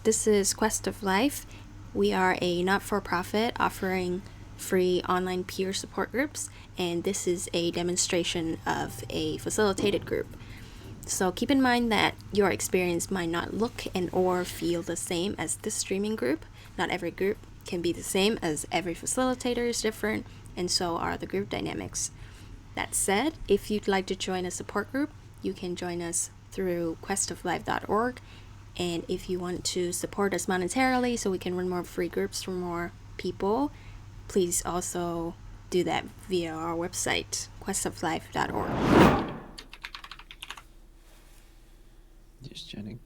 This is Quest of Life. We are a not for profit offering free online peer support groups, and this is a demonstration of a facilitated group. So keep in mind that your experience might not look and or feel the same as this streaming group. Not every group can be the same, as every facilitator is different, and so are the group dynamics. That said, if you'd like to join a support group, you can join us through questoflife.org. And if you want to support us monetarily so we can run more free groups for more people, please also do that via our website, questoflife.org. Just chatting.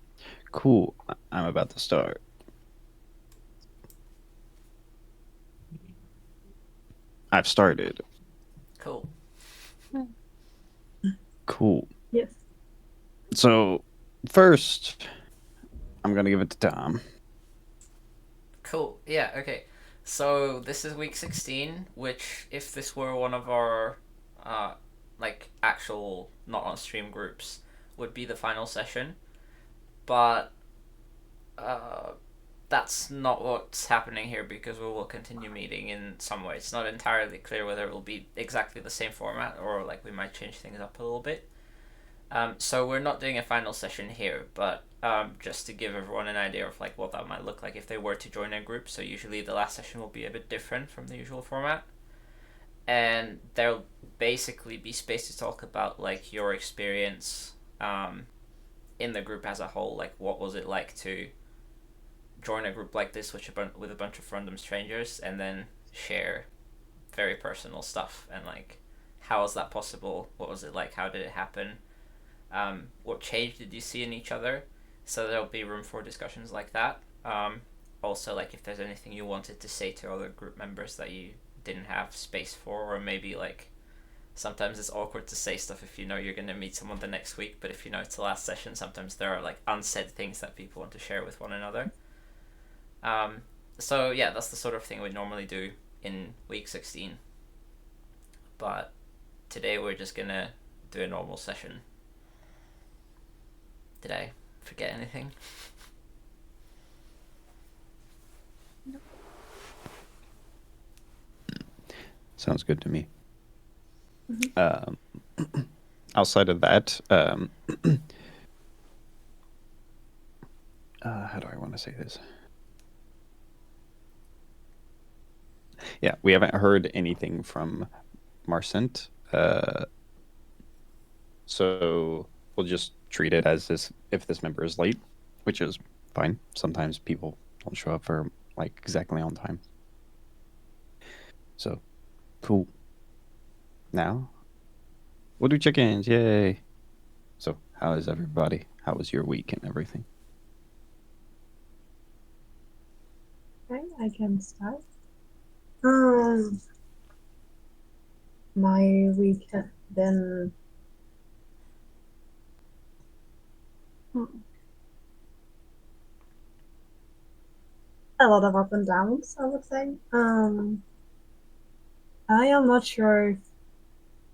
Cool. I'm about to start. I've started. Cool. Cool. Yes. So, first, I'm going to give it to Tom. Cool. Yeah, okay. So this is week 16, which if this were one of our actual not on stream groups would be the final session. But that's not what's happening here because we will continue meeting in some way. It's not entirely clear whether it will be exactly the same format or we might change things up a little bit. So we're not doing a final session here, but just to give everyone an idea of what that might look like if they were to join a group. So usually the last session will be a bit different from the usual format, and there'll basically be space to talk about your experience in the group as a whole. What was it like to join a group like this with a bunch of random strangers, and then share very personal stuff and how was that possible? What was it like? How did it happen? What change did you see in each other? So there'll be room for discussions like that. Also, if there's anything you wanted to say to other group members that you didn't have space for, or maybe sometimes it's awkward to say stuff if you know you're going to meet someone the next week, but if you know it's the last session, sometimes there are unsaid things that people want to share with one another. So yeah, that's the sort of thing we normally do in week 16. But today we're just going to do a normal session. Did I forget anything? Sounds good to me. Mm-hmm. Outside of that, how do I want to say this? Yeah, we haven't heard anything from Marcent, so we'll just treat it as if this member is late, which is fine. Sometimes people don't show up for exactly on time. So, cool. Now, we'll do check-ins. Yay! So, how is everybody? How was your week and everything? Okay, I can start. My week has been a lot of up and downs, I would say. I am not sure if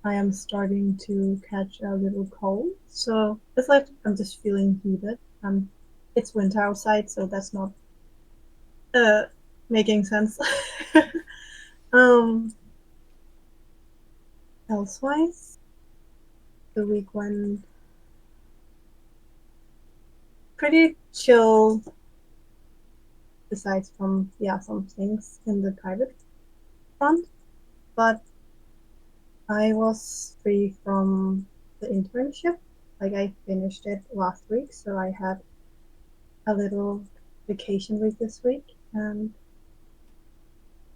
I am starting to catch a little cold, so it's I'm just feeling heated. It's winter outside, so that's not making sense. um, Elsewise, the week went pretty chill, besides from some things in the private front, but I was free from the internship. I finished it last week, so I had a little vacation week this week, and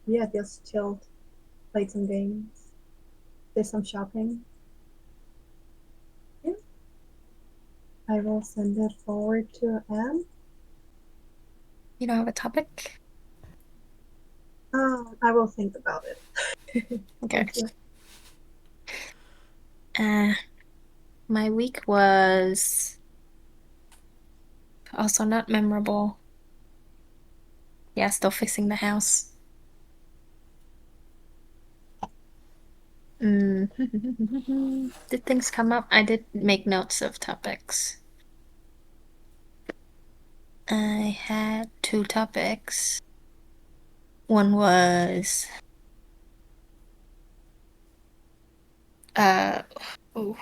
yeah, just chilled, played some games, did some shopping. Yeah. I will send it forward to Anne. You don't have a topic? I will think about it. Okay. My week was also not memorable. Yeah, still fixing the house. Did things come up? I did make notes of topics. I had 2 topics. One was ooh,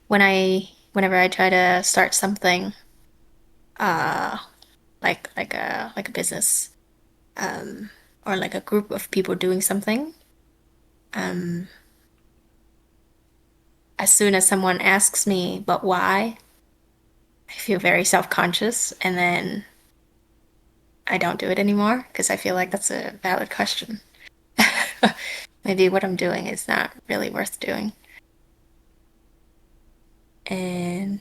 whenever I try to start something, like a business, or like a group of people doing something, um, as soon as someone asks me, but why, I feel very self-conscious, and then I don't do it anymore because I feel like that's a valid question. Maybe what I'm doing is not really worth doing. And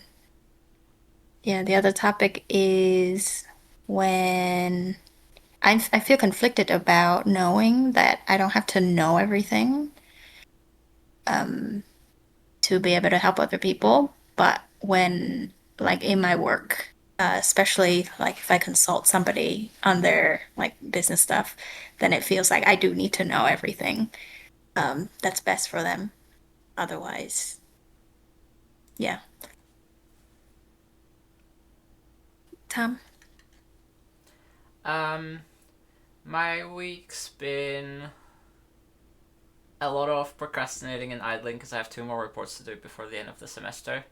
yeah, the other topic is when I feel conflicted about knowing that I don't have to know everything, um, to be able to help other people. But when, like in my work, especially like if I consult somebody on their like business stuff, then it feels like I do need to know everything, that's best for them. Otherwise, yeah. Tom? Um, my week's been a lot of procrastinating and idling because I have 2 more reports to do before the end of the semester.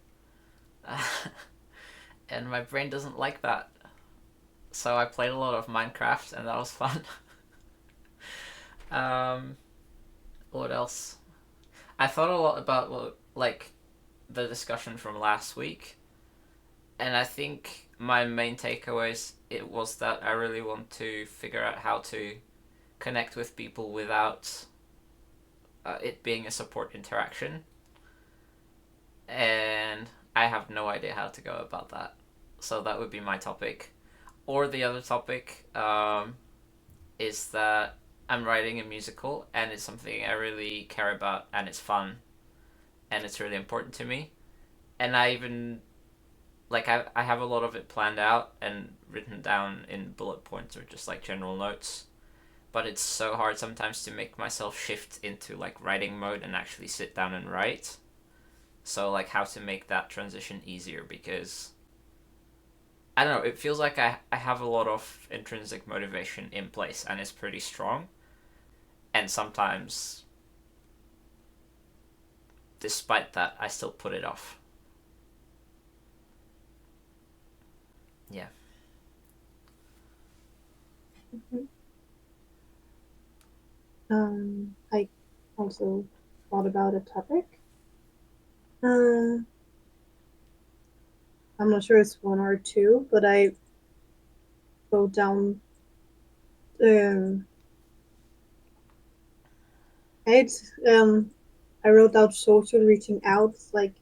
And my brain doesn't like that. So I played a lot of Minecraft and that was fun. um, what else? I thought a lot about like the discussion from last week, and I think my main takeaways it was that I really want to figure out how to connect with people without it being a support interaction, and I have no idea how to go about that. So that would be my topic. Or the other topic is that I'm writing a musical and it's something I really care about and it's fun and it's really important to me. And I even like I have a lot of it planned out and written down in bullet points or just like general notes. But it's so hard sometimes to make myself shift into like writing mode and actually sit down and write. So like how to make that transition easier because I don't know, it feels like I have a lot of intrinsic motivation in place and it's pretty strong. And sometimes despite that I still put it off. Yeah. I also thought about a topic. I'm not sure it's 1 or 2, but I wrote down. It's I wrote out social reaching out, like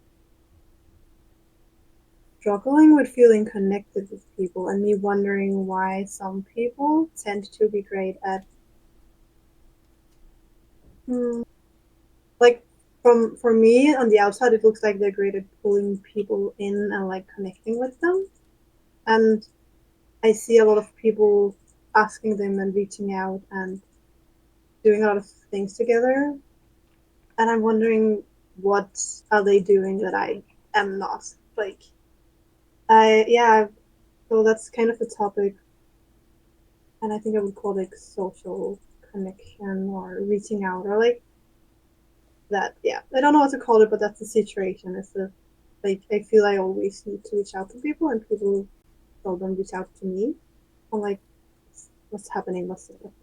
struggling with feeling connected with people, and me wondering why some people tend to be great at like for me on the outside it looks like they're great at pulling people in and like connecting with them, and I see a lot of people asking them and reaching out and doing a lot of things together, and I'm wondering what are they doing that I am not, like I yeah. So that's kind of the topic, and I think I would call it like social connection or reaching out or like that. Yeah, I don't know what to call it, but that's the situation. It's the like I feel I always need to reach out to people, and people seldom reach out to me. I'm like, what's happening? What's the difference?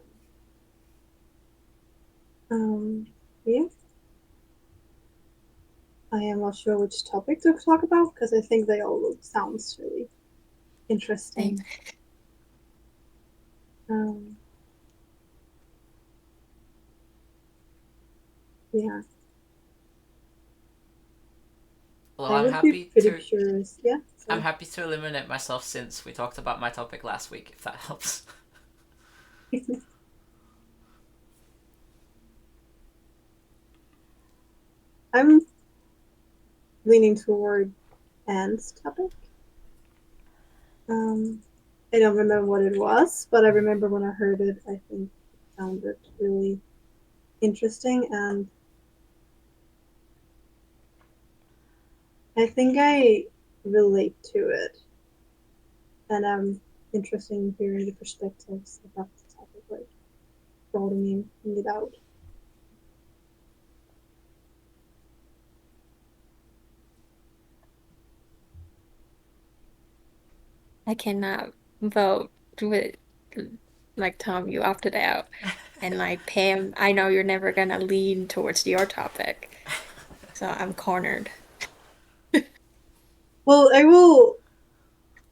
Yeah, I am not sure which topic to talk about because I think they all sounds really interesting. Same. Yeah, Well, I would be pretty curious. Yeah, I'm sorry. happy to eliminate myself since we talked about my topic last week, if that helps. I'm leaning toward Anne's topic. I don't remember what it was, but I remember when I heard it, I think it sounded really interesting, and I think I relate to it. and interesting hearing the perspectives about the topic, like broadening it out. I cannot vote with like Tom, you opted out. And like Pam, I know you're never gonna lean towards your topic. So I'm cornered. Well, I will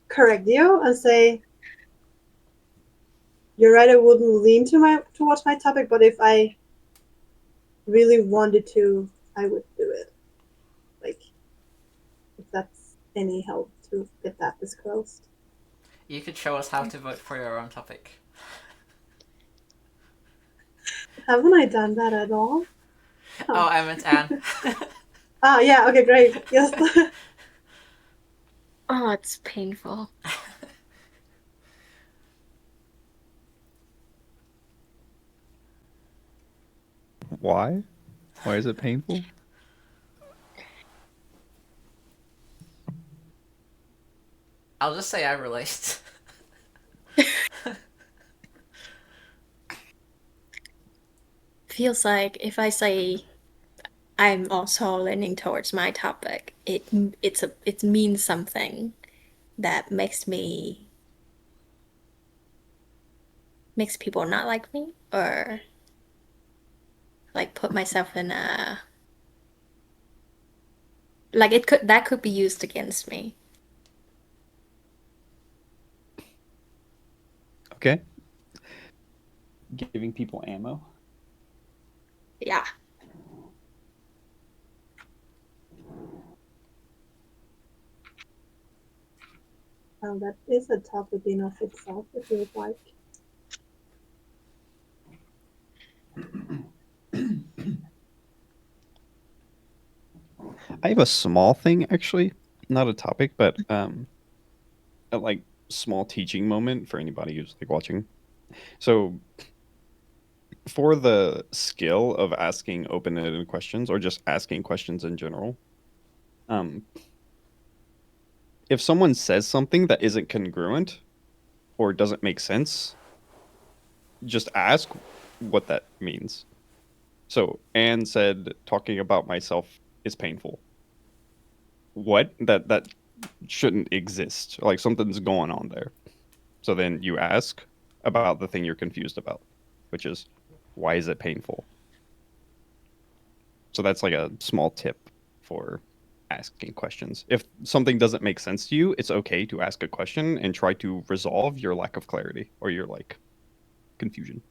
correct you and say you're right. I wouldn't lean towards my topic, but if I really wanted to, I would do it. Like, if that's any help to get that disclosed. You could show us how to vote for your own topic. Haven't I done that at all? Oh, I meant Anne. Ah, yeah. Okay, great. Yes. Oh, it's painful. Why? Why is it painful? I'll just say I relate. Feels like if I say I'm also leaning towards my topic, it means something that makes people not like me or like put myself in a like that could be used against me. Okay. Giving people ammo. Yeah. Well, that is a topic in of itself, if you would like. I have a small thing actually, not a topic, but a like small teaching moment for anybody who's like watching. So for the skill of asking open-ended questions or just asking questions in general, um, if someone says something that isn't congruent or doesn't make sense, just ask what that means. So Anne said talking about myself is painful. What? That shouldn't exist. Like something's going on there. So then you ask about the thing you're confused about, which is why is it painful? So that's like a small tip for asking questions. If something doesn't make sense to you, it's okay to ask a question and try to resolve your lack of clarity or your like confusion.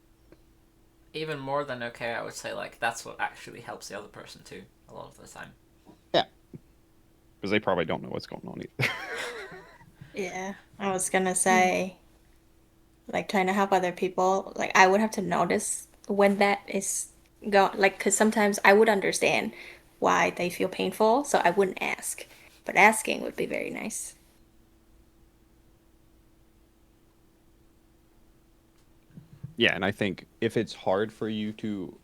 Even more than okay, I would say like that's what actually helps the other person too. A lot of the time. Yeah. Because they probably don't know what's going on either. Yeah. I was gonna say like trying to help other people, like I would have to notice when that is go like because sometimes I would understand why they feel painful, so I wouldn't ask. But asking would be very nice. Yeah, and I think if it's hard for you to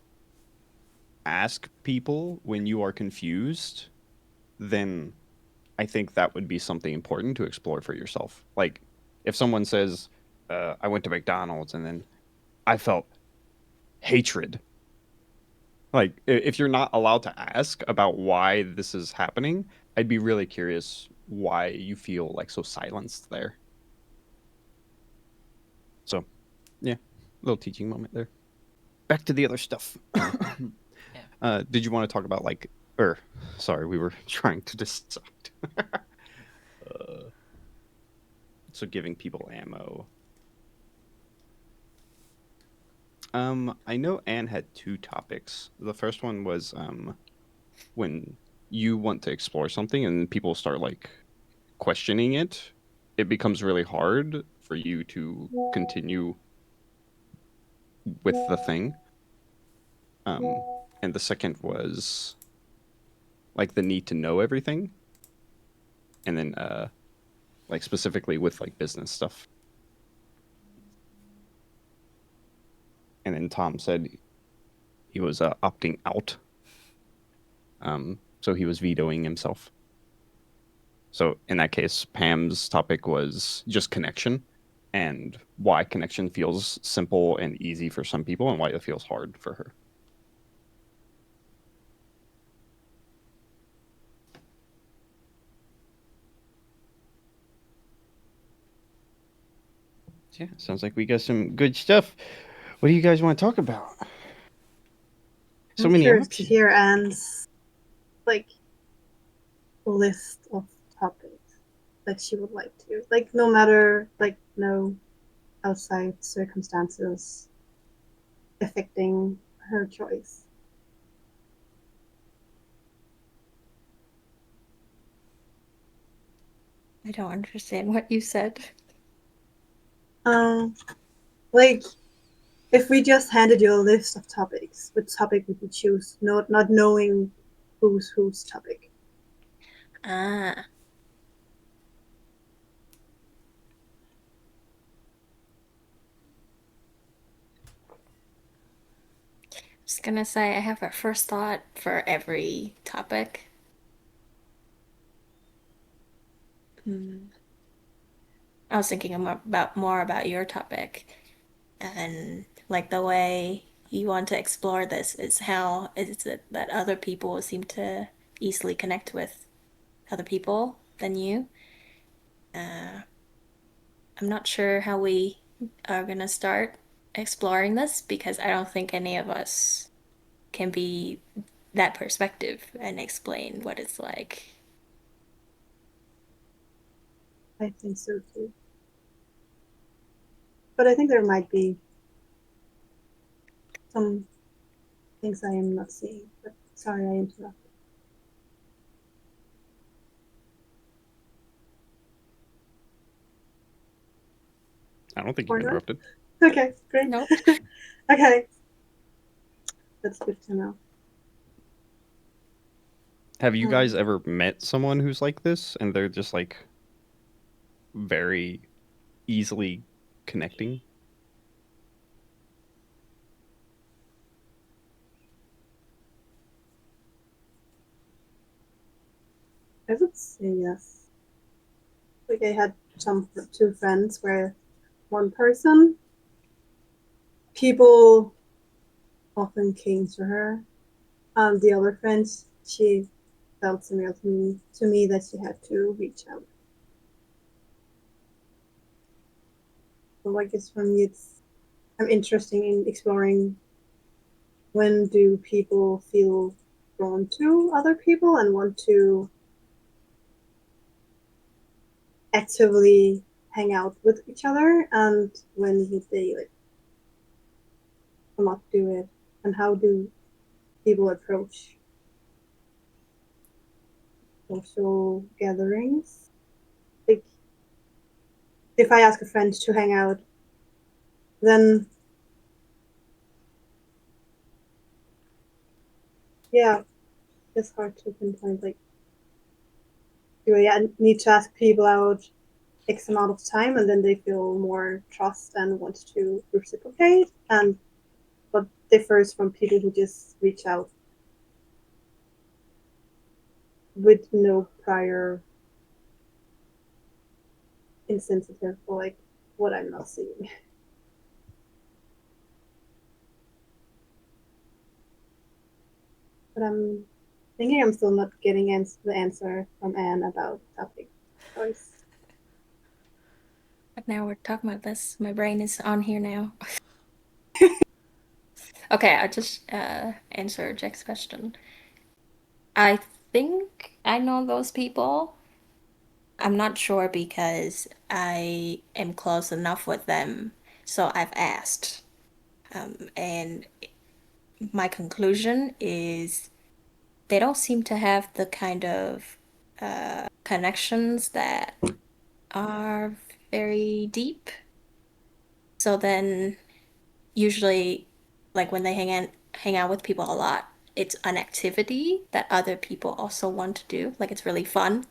ask people when you are confused, then I think that would be something important to explore for yourself. Like if someone says, I went to McDonald's and then I felt hatred. Like if you're not allowed to ask about why this is happening, I'd be really curious why you feel like so silenced there. So, yeah, little teaching moment there. Back to the other stuff. Yeah. Did you want to talk about like, or sorry, we were trying to decide. So giving people ammo. I know Anne had two topics. The first one was when you want to explore something and people start like questioning it, it becomes really hard for you to continue with the thing. And the second was like the need to know everything, and then like specifically with like business stuff. And then Tom said he was opting out. So he was vetoing himself. So in that case, Pam's topic was just connection and why connection feels simple and easy for some people and why it feels hard for her. Yeah, sounds like we got some good stuff. What do you guys want to talk about? So I'm many curious to options. hear Anne's like list of topics that she would like to, like, no matter, like, no outside circumstances affecting her choice. I don't understand what you said. Like, if we just handed you a list of topics, which topic would you choose? Not knowing whose topic. Ah. I was gonna say I have a first thought for every topic. I was thinking more about your topic, and like the way you want to explore this is how is it that other people seem to easily connect with other people than you. I'm not sure how we are gonna start exploring this because I don't think any of us can be that perspective and explain what it's like. I think so too. But I think there might be some things I am not seeing. But sorry, I interrupted. I don't think you Or not? interrupted. Okay, great. Nope. Okay, that's good to know. Have you guys ever met someone who's like this and they're just like very easily connecting? I would say yes. Like, I had two friends where one person, people often came to her. The other friend, she felt similar to me that she had to reach out. So I guess for me, I'm interested in exploring when do people feel drawn to other people and want to actively hang out with each other, and when would they like not do it, and how do people approach social gatherings. Like, if I ask a friend to hang out, then yeah, it's hard to pinpoint. Like, do I need to ask people out X amount of time, and then they feel more trust and want to reciprocate? And what differs from people who just reach out with no prior insensitive for like what I'm not seeing. But I'm thinking I'm still not getting the answer from Anne about topic choice. But now we're talking about this. My brain is on here now. Okay, I just answer Jack's question. I think I know those people. I'm not sure because I am close enough with them, so I've asked. And my conclusion is they don't seem to have the kind of connections that are very deep. So then, usually, like when they hang out with people a lot, it's an activity that other people also want to do. Like it's really fun.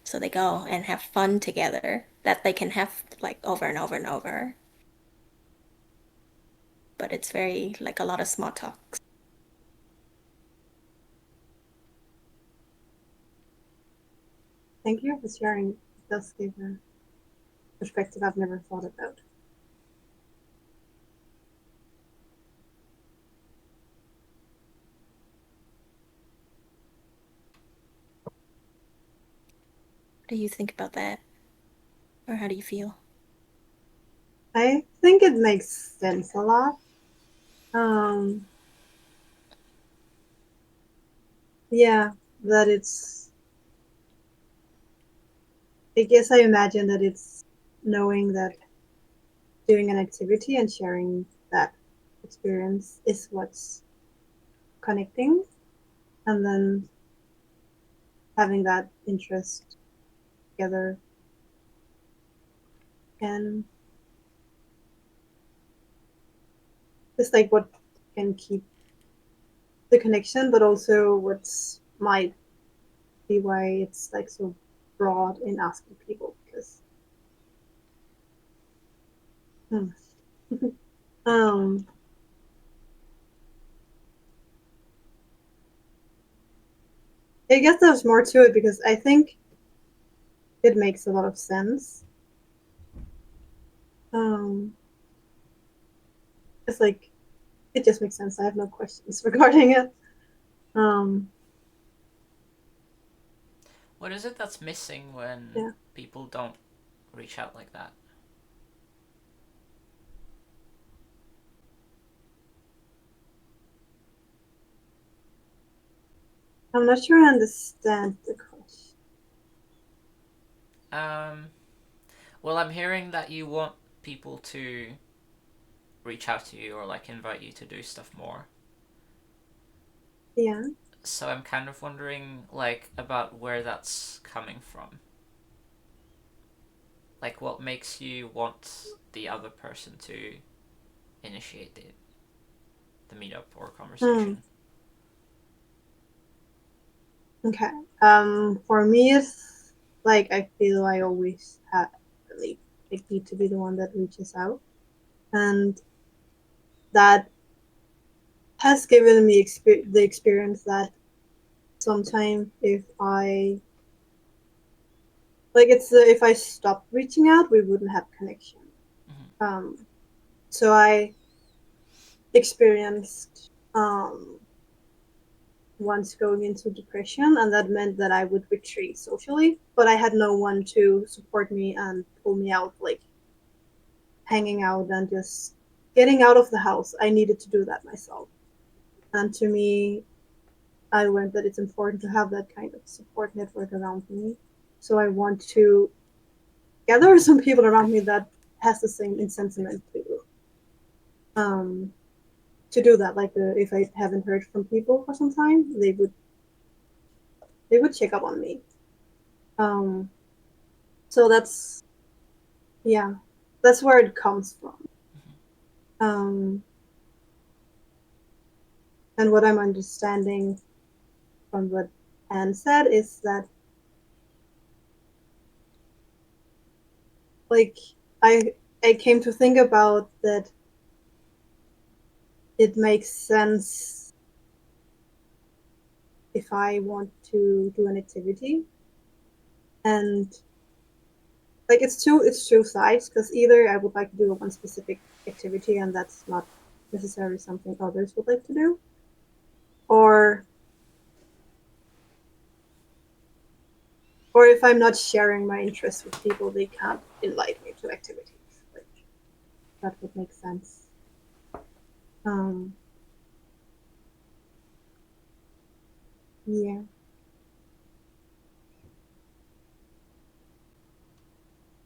So they go and have fun together that they can have like over and over and over. But it's very like a lot of small talks. Thank you for sharing. It does give a perspective I've never thought about. What do you think about that? Or how do you feel? I think it makes sense a lot. Yeah, that it's. I guess I imagine that it's knowing that doing an activity and sharing that experience is what's connecting, and then having that interest together and just like what can keep the connection, but also what's might be why it's like so broad in asking people because um I guess there's more to it because I think it makes a lot of sense. It's like it just makes sense. I have no questions regarding it. Um What is it that's missing when yeah. people don't reach out like that? I'm not sure I understand the question. Well, I'm hearing that you want people to reach out to you or like invite you to do stuff more. Yeah. So I'm kind of wondering like about where that's coming from. Like what makes you want the other person to initiate the meetup or conversation? Okay. For me, it's like I feel I always have like I need to be the one that reaches out, and that has given me the experience that sometimes if I like it's if I stopped reaching out, we wouldn't have connection. Mm-hmm. So I experienced once going into depression, and that meant that I would retreat socially, but I had no one to support me and pull me out, like hanging out and just getting out of the house. I needed to do that myself. And to me, I learned that it's important to have that kind of support network around me. So I want to gather some people around me that has the same sentiment um, to do that. Like if I haven't heard from people for some time, they would check up on me. Um, so yeah, that's where it comes from. Um, and what I'm understanding from what Anne said is that like I I came to think about that it makes sense if I want to do an activity and like it's two sides because either I would like to do one specific activity and that's not necessarily something others would like to do, or if I'm not sharing my interests with people, they can't invite me to activities. Like that would make sense. Um, yeah.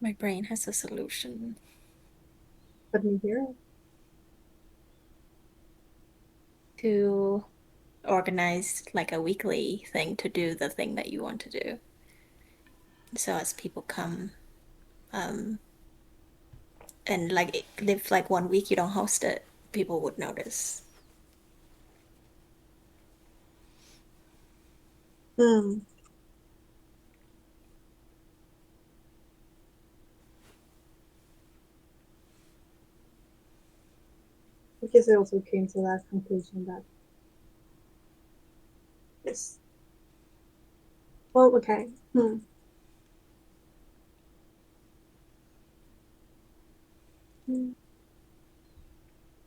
My brain has a solution. Let me hear it. To organize like a weekly thing to do the thing that you want to do. So as people come, and like live like 1 week you don't host it, people would notice. Hmm. Because I also came to that conclusion that yes. Well, okay.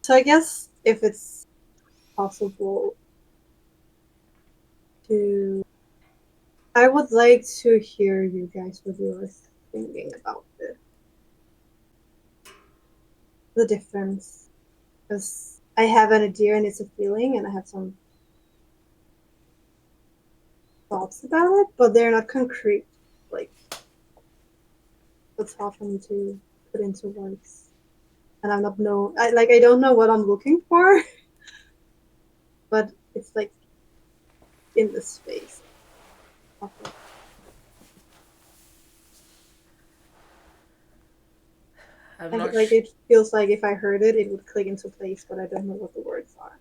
So I guess if it's possible to, I would like to hear you guys what you were thinking about the difference, because I have an idea and it's a feeling, and I have some thoughts about it, but they're not concrete. Like, it's hard for me to put into words, and I'm not know. I don't know what I'm looking for, but it's like in the space of it. I'm Like, not like it feels like if I heard it, it would click into place, but I don't know what the words are.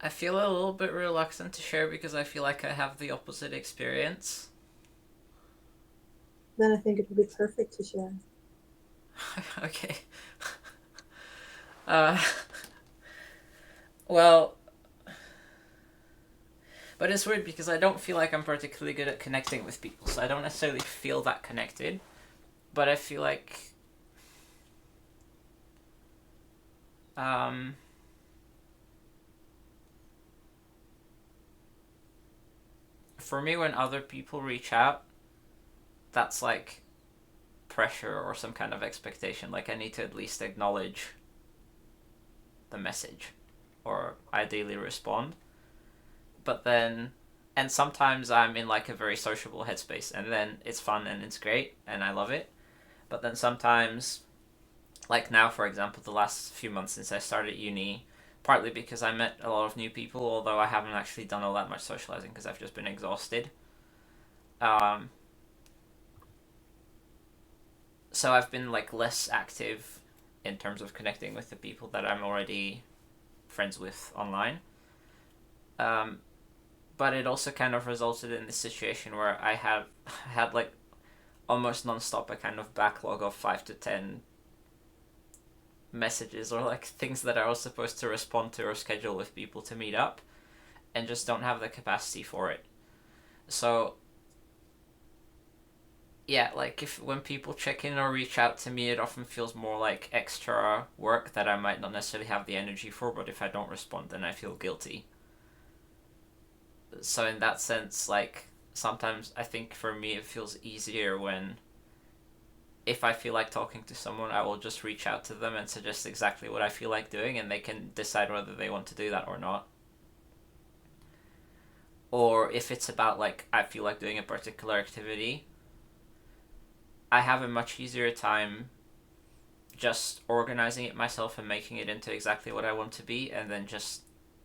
I feel a little bit reluctant to share because I feel like I have the opposite experience. Then I think it would be perfect to share. Okay. Uh, well, but it's weird because I don't feel like I'm particularly good at connecting with people, so I don't necessarily feel that connected, but I feel like for me, when other people reach out, that's like pressure or some kind of expectation. Like, I need to at least acknowledge the message or ideally respond. But then, and sometimes I'm in like a very sociable headspace, and then it's fun and it's great and I love it. But then sometimes, like now, for example, the last few months since I started uni, partly because I met a lot of new people, although I haven't actually done all that much socializing because I've just been exhausted. So I've been like less active in terms of connecting with the people that I'm already friends with online. But it also kind of resulted in this situation where I had like almost nonstop a kind of backlog of 5 to 10 messages or like things that I was supposed to respond to or schedule with people to meet up, and just don't have the capacity for it. So yeah, like if when people check in or reach out to me, it often feels more like extra work that I might not necessarily have the energy for, but if I don't respond, then I feel guilty. So in that sense, like sometimes I think for me it feels easier when if I feel like talking to someone, I will just reach out to them and suggest exactly what I feel like doing, and they can decide whether they want to do that or not. Or if it's about like I feel like doing a particular activity, I have a much easier time just organizing it myself and making it into exactly what I want to be, and then just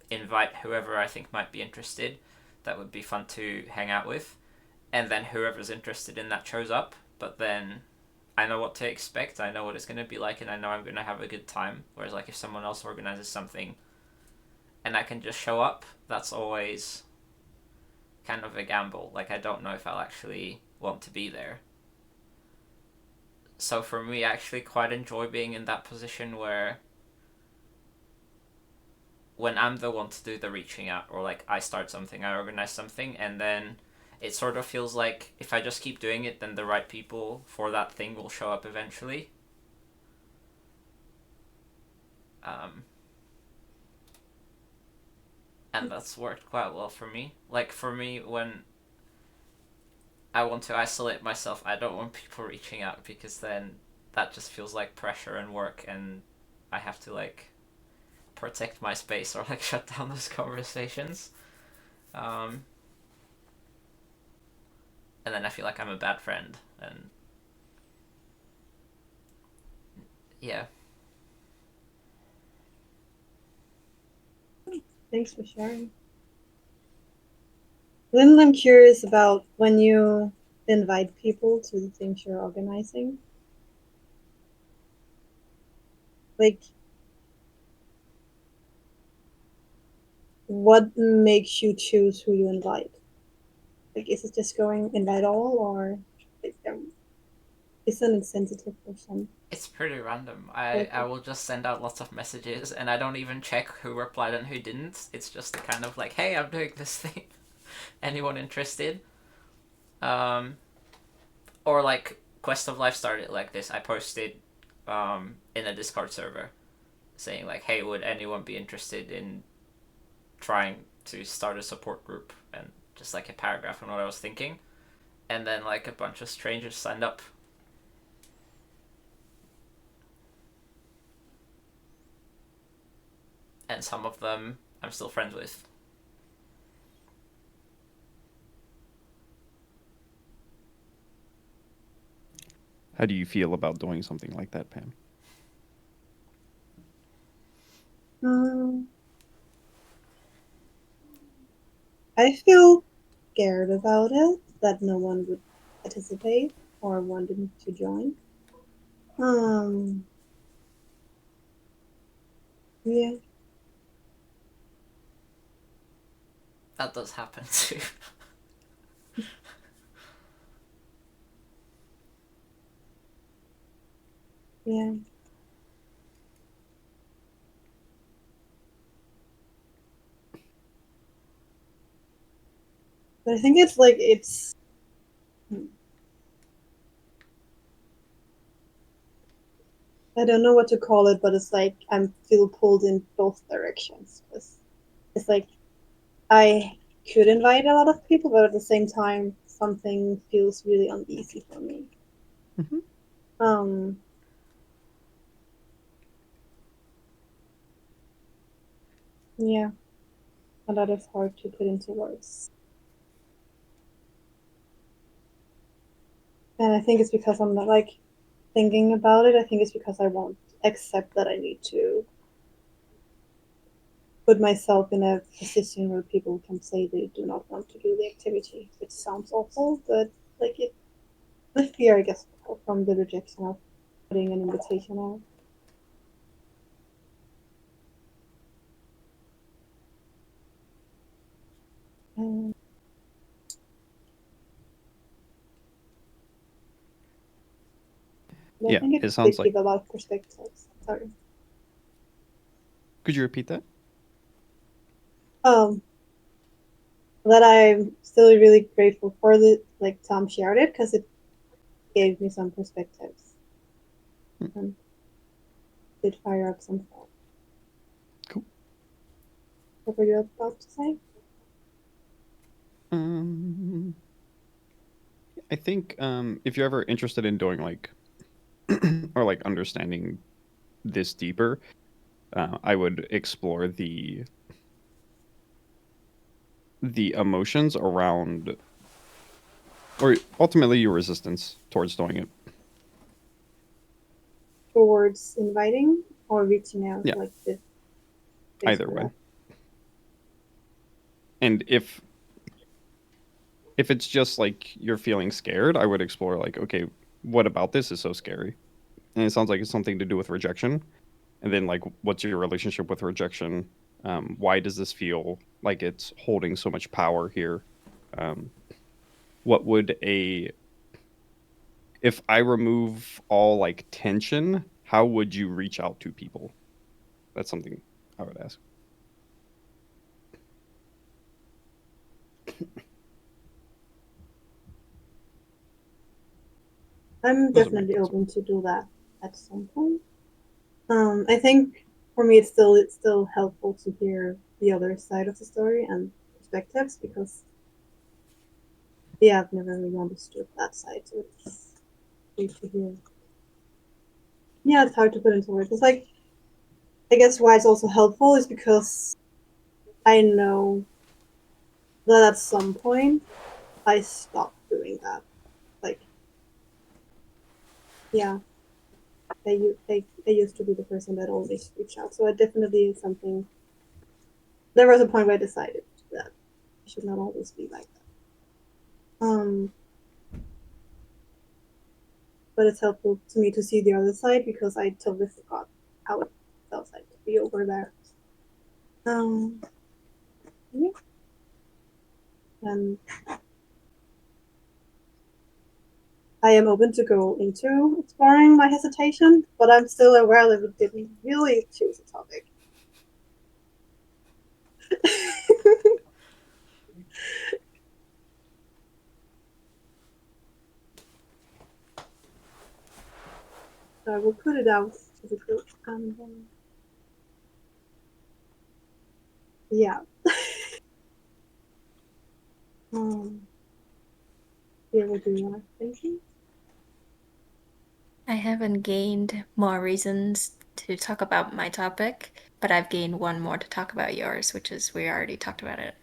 invite whoever I think might be interested that would be fun to hang out with, and then whoever's interested in that shows up. But then I know what to expect, I know what it's going to be like, and I know I'm going to have a good time. Whereas like if someone else organizes something and I can just show up, that's always kind of a gamble. Like I don't know if I'll actually want to be there. So for me, I actually quite enjoy being in that position where when I'm the one to do the reaching out, or like I start something, I organize something, and then it sort of feels like if I just keep doing it, then the right people for that thing will show up eventually. And that's worked quite well for me. Like for me, when I want to isolate myself, I don't want people reaching out because then that just feels like pressure and work, and I have to like protect my space or like shut down those conversations. Um, and then I feel like I'm a bad friend, and yeah. Thanks for sharing. Then I'm curious about when you invite people to the things you're organizing. Like, what makes you choose who you invite? Like, is it just going invite all, or like, isn't it sensitive for some? It's pretty random. I will just send out lots of messages and I don't even check who replied and who didn't. It's just kind of like, hey, I'm doing this thing. Anyone interested? Um, Or like Quest of Life started like this. I posted in a Discord server saying like, "Hey, would anyone be interested in trying to start a support group?" And just like a paragraph on what I was thinking, and then like a bunch of strangers signed up. And some of them I'm still friends with. How do you feel about doing something like that, Pam? I feel scared about it, that no one would participate or wanted to join. Yeah. That does happen too. Yeah. But I think it's like I don't know what to call it, but it's like I'm feel pulled in both directions. It's like I could invite a lot of people, but at the same time, something feels really uneasy for me. Mm-hmm. Yeah, and that is hard to put into words. And I think it's because I'm not like thinking about it. I think it's because I won't accept that I need to put myself in a position where people can say they do not want to do the activity, which sounds awful, but like it, the fear, I guess, from the rejection of putting an invitation out. Um, I Yeah, think it it's sounds tricky like. about perspectives. Sorry. Could you repeat that? Um, that I'm still really grateful for the like Tom shared it because it gave me some perspectives and did fire up some thoughts. Cool. What were you about to say? I think if you're ever interested in doing like or like understanding this deeper, I would explore the emotions around, or ultimately your resistance towards doing it. Towards inviting or reaching out, Yeah, like the either basically way. that. And if it's just like you're feeling scared, I would explore like, okay, what about this is so scary? And it sounds like it's something to do with rejection. And then like, what's your relationship with rejection? Why does this feel like it's holding so much power here? Um, what would a if I remove all like tension, how would you reach out to people? That's something I would ask. I'm Those are my definitely thoughts. open to do that at some point. I think for me it's still helpful to hear the other side of the story and perspectives because yeah, I've never really understood that side, so it's great to hear. Yeah, it's hard to put into words. It's like I guess why it's also helpful is because I know that at some point I stopped doing that. Like yeah, I used to be the person that always reached out. So it definitely is something. There was a point where I decided that I should not always be like that. But it's helpful to me to see the other side because I totally forgot how it felt like to be over there. Um, yeah, and I am open to go into exploring my hesitation, but I'm still aware that we didn't really choose a topic. So I will put it out to the group and then yeah. Yeah, what do you want thinking? I haven't gained more reasons to talk about my topic, but I've gained one more to talk about yours, which is we already talked about it.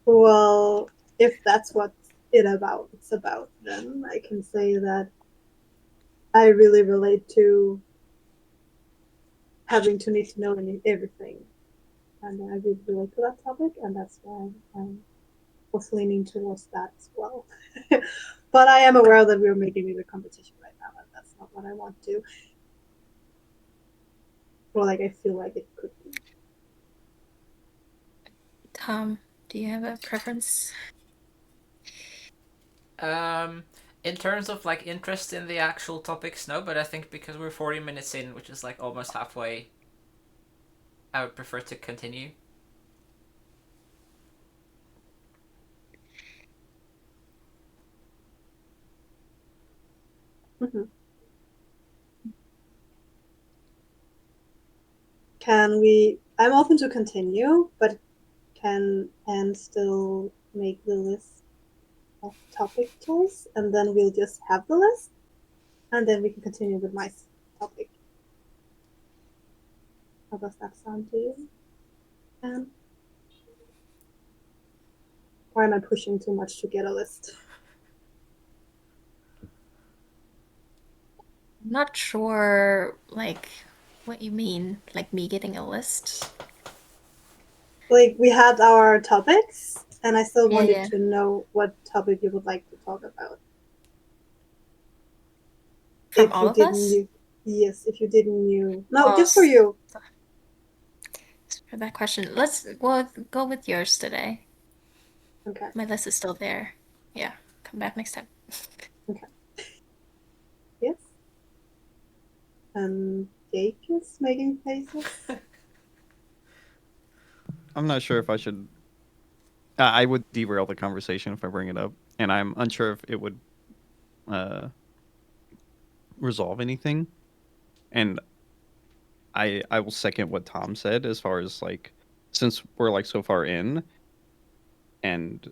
Well, if that's what it's about, then I can say that I really relate to having to need to know everything, and I really relate to that topic, and that's why I was leaning towards that as well. But I am aware that we're making it a competition right now, and that's not what I want to. Or like I feel like it could be. Tom, do you have a preference? In terms of like interest in the actual topics, no, but I think because we're 40 minutes in, which is like almost halfway, I would prefer to continue. Mm-hmm. Can we? I'm open to continue, but can and still make the list of topic choice, and then we'll just have the list, and then we can continue with my topic. How does that sound to you? And or am I pushing too much to get a list? I'm not sure, like, what you mean, like me getting a list. Like we had our topics, and I still wanted Yeah. to know what topic you would like to talk about. From If all you of didn't, us? yes, if you didn't knew, no, Oh, just for you. for that question, go with yours today. Okay, My list is still there. Yeah, come back next time. okay, yes. And Jake is making faces. I'm not sure if I should. I would derail the conversation if I bring it up, and I'm unsure if it would uh, resolve anything. And I will second what Tom said as far as like, since we're like so far in, and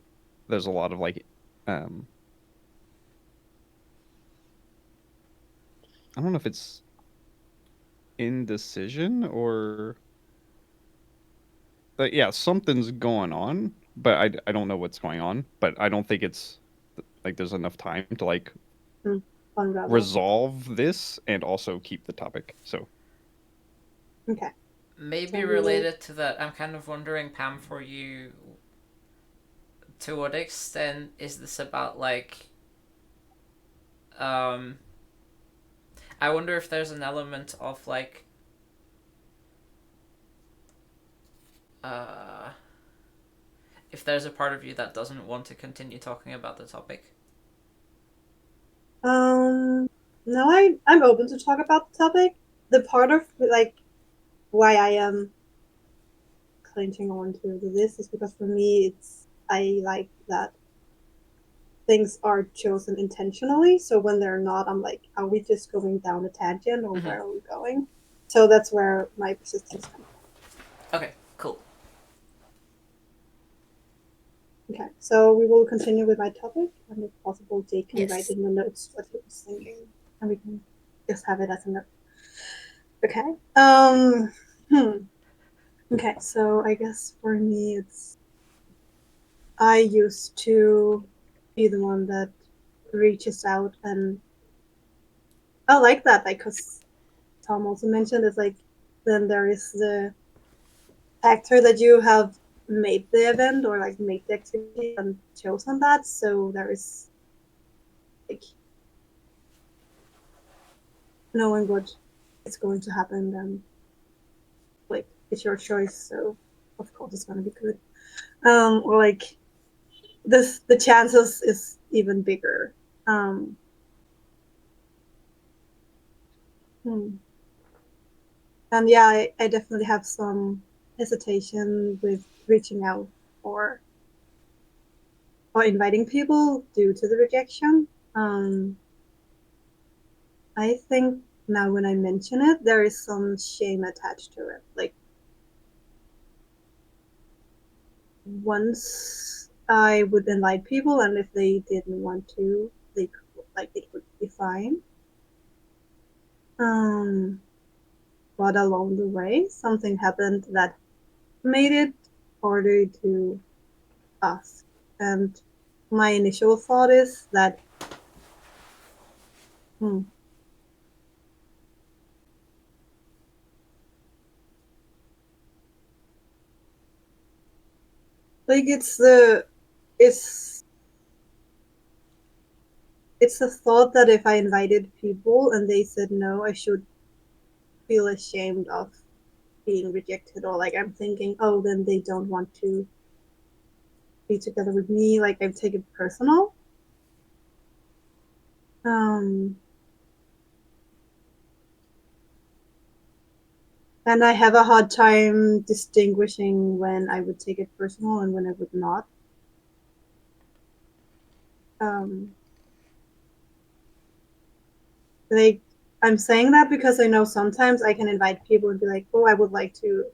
there's a lot of like, um, I don't know if it's indecision or, but yeah, something's going on, but I don't know what's going on. But I don't think it's like there's enough time to like Unravel. resolve this and also keep the topic. So Okay. Maybe So we will. related to that, I'm kind of wondering, Pam, for you, to what extent is this about like, um, I wonder if there's an element of like, uh, if there's a part of you that doesn't want to continue talking about the topic. No, I'm open to talk about the topic. The part of like why I am clenching on to this is because for me it's I like that things are chosen intentionally. So when they're not, I'm like, are we just going down a tangent or Mm-hmm. where are we going? So that's where my persistence comes from. Okay, cool. Okay, so we will continue with my topic, and if possible, Jake can write Yes. in the notes what he was thinking, and we can just have it as a note. Okay. Okay, so I guess for me, it's I used to be the one that reaches out, and I like that because Tom also mentioned it's like then there is the factor that you have made the event or like made the activity and chosen that, so there is like knowing what is going to happen, then like it's your choice, so of course it's going to be good. Or like this, the chances is even bigger. Um, hmm. And yeah, I definitely have some hesitation with reaching out or or inviting people due to the rejection. I think now when I mention it, there is some shame attached to it. Like, once I would invite people, and if they didn't want to, they could, like, it would be fine. But along the way, something happened that made it harder to ask. And my initial thought is that, like, it's a thought that if I invited people and they said no, I should feel ashamed of being rejected, or like I'm thinking, oh, then they don't want to be together with me. Like, I take it personal. And I have a hard time distinguishing when I would take it personal and when I would not. Like, I'm saying that because I know sometimes I can invite people and be like, oh, I would like to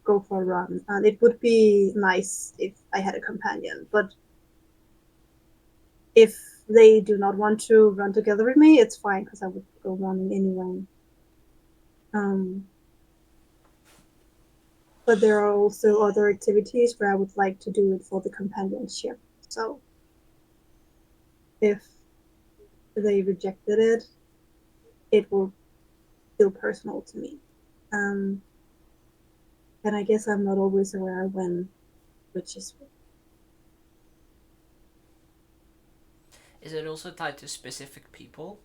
go for a run. And it would be nice if I had a companion. But if they do not want to run together with me, it's fine because I would go running anyway. But there are also other activities where I would like to do it for the companionship. So if they rejected it, it will feel personal to me. And I guess I'm not always aware when, which is. Is it also tied to specific people?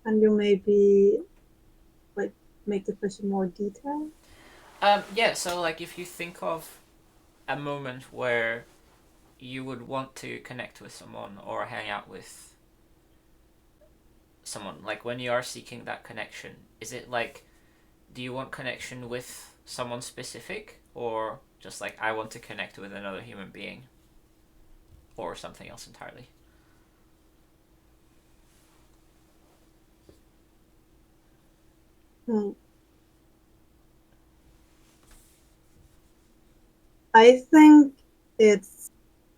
And you maybe like make the question more detailed. Yeah. So like, if you think of a moment where you would want to connect with someone or hang out with someone, like when you are seeking that connection, is it like, do you want connection with someone specific, or just like, I want to connect with another human being, or something else entirely? I think it's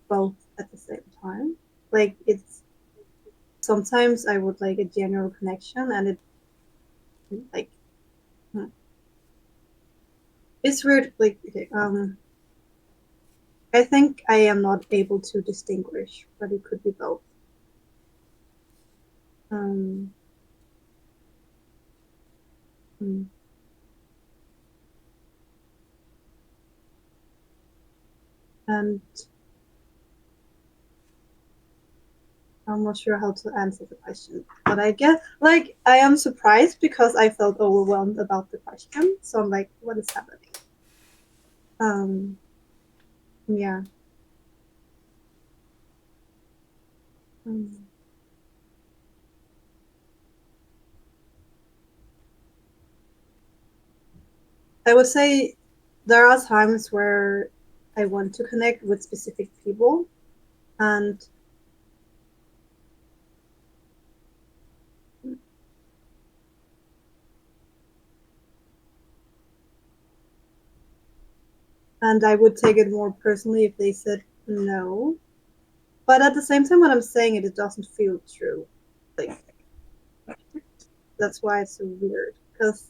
both at the same time. Like, it's sometimes I would like a general connection, and it like it's weird. Like, okay, I think I am not able to distinguish, but it could be both. Um, and I'm not sure how to answer the question, but I guess, like, I am surprised because I felt overwhelmed about the question. So I'm like, what is happening? Yeah. I would say there are times where I want to connect with specific people, and I would take it more personally if they said no. But at the same time, when I'm saying it, it doesn't feel true. Like, that's why it's so weird. Because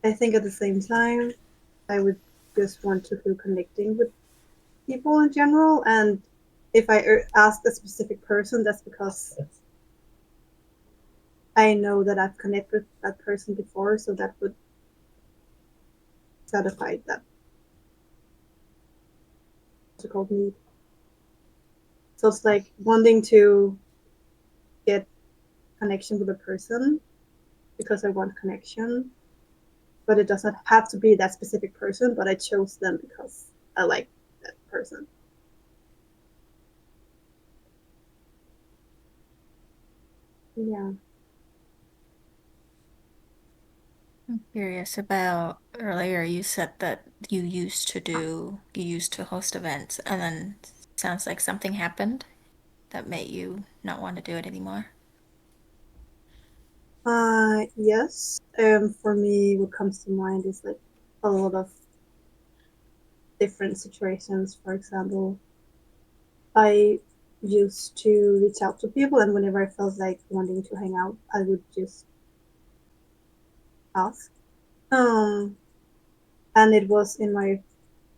I think at the same time, I would just want to feel connecting with people in general. And if I ask a specific person, that's because I know that I've connected with that person before, so that would satisfy that called need. So it's like wanting to get connection with a person because I want connection, but it doesn't have to be that specific person, but I chose them because I like that person. Yeah. I'm curious about earlier you said that you used to host events and then sounds like something happened that made you not want to do it anymore. Yes. For me, what comes to mind is like a lot of different situations. For example, I used to reach out to people, and whenever I felt like wanting to hang out, I would just ask. Um, and it was in my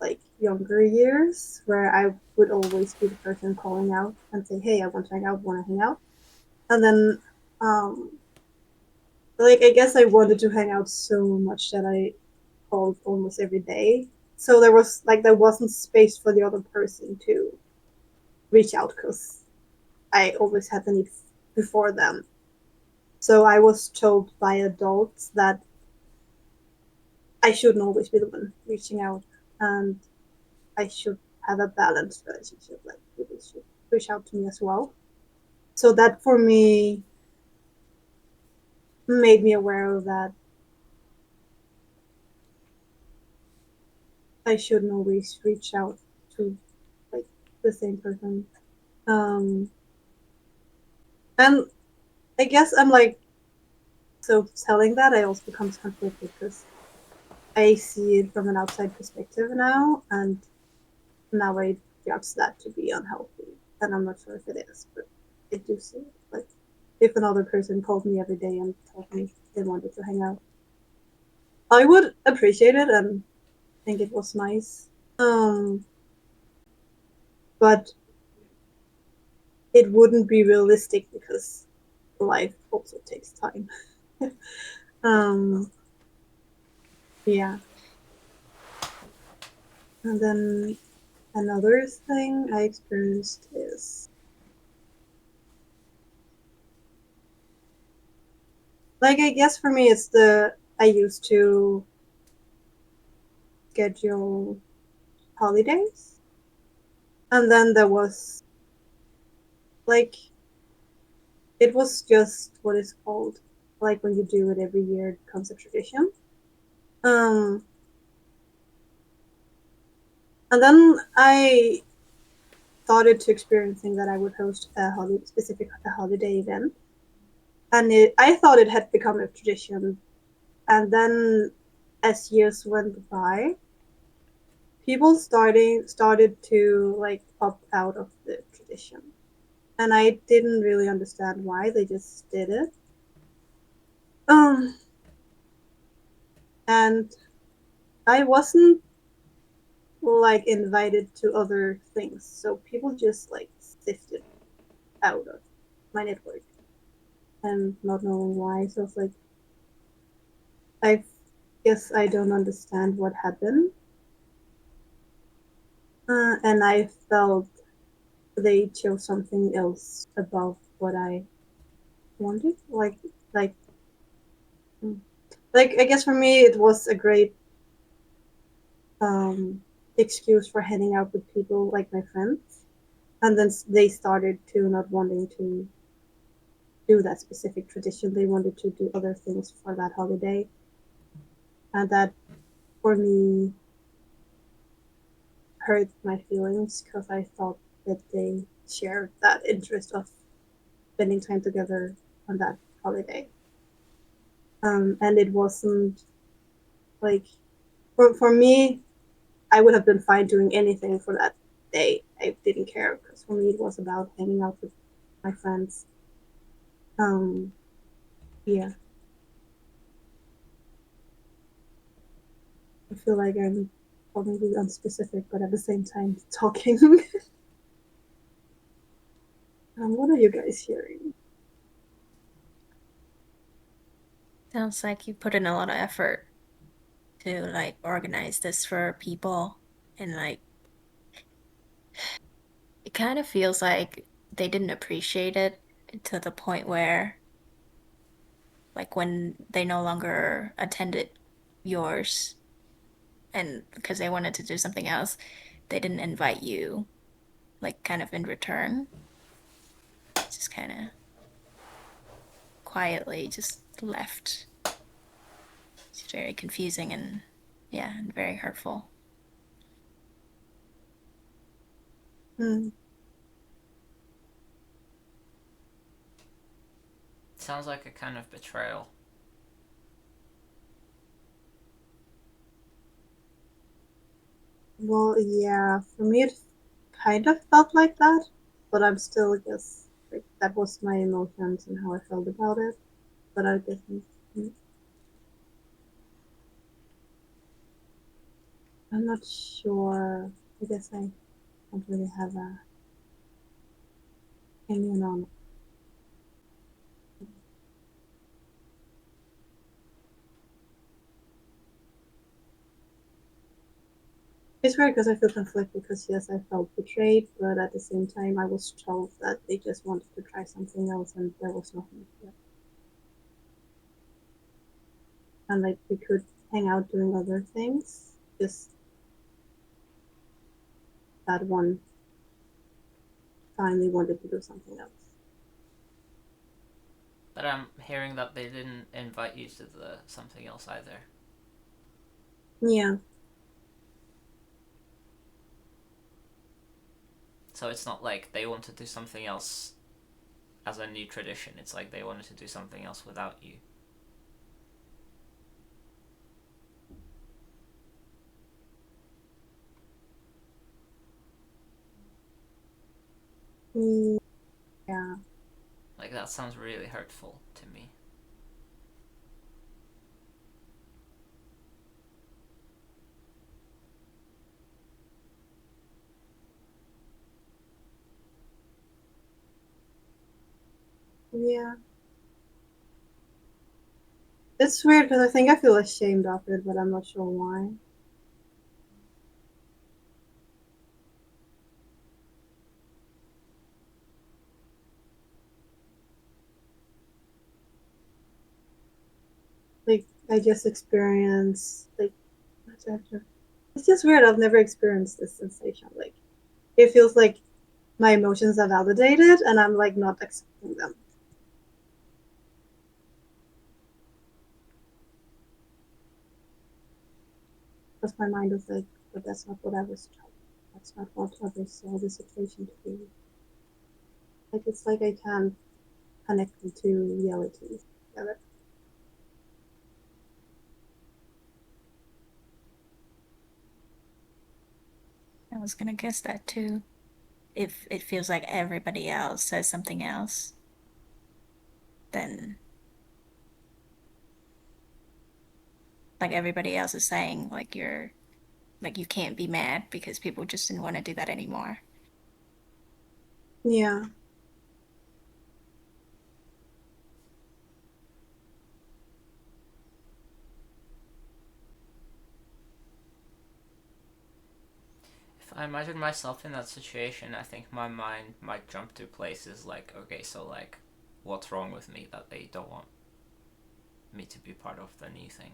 like younger years where I would always be the person calling out and say, "Hey, I want to hang out. Want to hang out?" And then, like I guess I wanted to hang out so much that I called almost every day. So there wasn't space for the other person to reach out because I always had the need before them. So I was told by adults that I shouldn't always be the one reaching out, and I should have a balanced relationship. Like people should reach out to me as well. So that for me made me aware of that I shouldn't always reach out to like the same person. Um, and I guess I'm like so telling that I also becomes conflicted because I see it from an outside perspective now, and now I judge that to be unhealthy, and I'm not sure if it is, but I do see it. Like if another person called me every day and told me they wanted to hang out, I would appreciate it and think it was nice. But it wouldn't be realistic because life also takes time. um, yeah. And then another thing I experienced is like I guess for me it's the I used to schedule holidays, and then there was like it was just what is called like when you do it every year it becomes a tradition. Um, and then I started to experiencing that I would host a holiday event, and I thought it had become a tradition. And then, as years went by, people started to like opt out of the tradition, and I didn't really understand why. They just did it. Um, and I wasn't like invited to other things, so people just like sifted out of my network and not knowing why. So it's like I guess I don't understand what happened, and I felt they chose something else above what I wanted. Like, mm, like I guess for me it was a great um, excuse for hanging out with people like my friends, and then they started to not wanting to do that specific tradition. They wanted to do other things for that holiday, and that for me hurt my feelings because I thought that they shared that interest of spending time together on that holiday. And it wasn't like for me, I would have been fine doing anything for that day. I didn't care because for me it was about hanging out with my friends. Um, yeah, I feel like I'm probably unspecific, but at the same time talking. What are you guys hearing? Sounds like you put in a lot of effort to like organize this for people and like it kind of feels like they didn't appreciate it to the point where like when they no longer attended yours and because they wanted to do something else, they didn't invite you like kind of in return. Just kind of quietly just left. very confusing and and very hurtful. Mm. Sounds like a kind of betrayal. Well, yeah, for me it kind of felt like that, but I'm still, I guess, like that was my emotions and how I felt about it. But I guess I'm not sure. I guess I don't really have a opinion on it. It's weird because I feel conflicted because yes, I felt betrayed, but at the same time, I was told that they just wanted to try something else and there was nothing to it. And like we could hang out doing other things, just that one time they wanted to do something else. But I'm hearing that they didn't invite you to the something else either. Yeah, So it's not like they want to do something else as a new tradition. It's like they wanted to do something else without you. yeah, Like that sounds really hurtful to me. yeah. It's weird because I think I feel ashamed of it, but I'm not sure why. Like I just experienced like it's just weird. I've never experienced this sensation. Like it feels like my emotions are validated and I'm like not accepting them. Because my mind is like, but that's not what I was taught. That's not what others saw the situation to be. Like it's like I can't connect the two realities together. I was gonna guess that too. If it feels like everybody else says something else, then like everybody else is saying like you're like you can't be mad because people just didn't want to do that anymore. Yeah. If I imagine myself in that situation, I think my mind might jump to places like, okay, so like, what's wrong with me that they don't want me to be part of the new thing?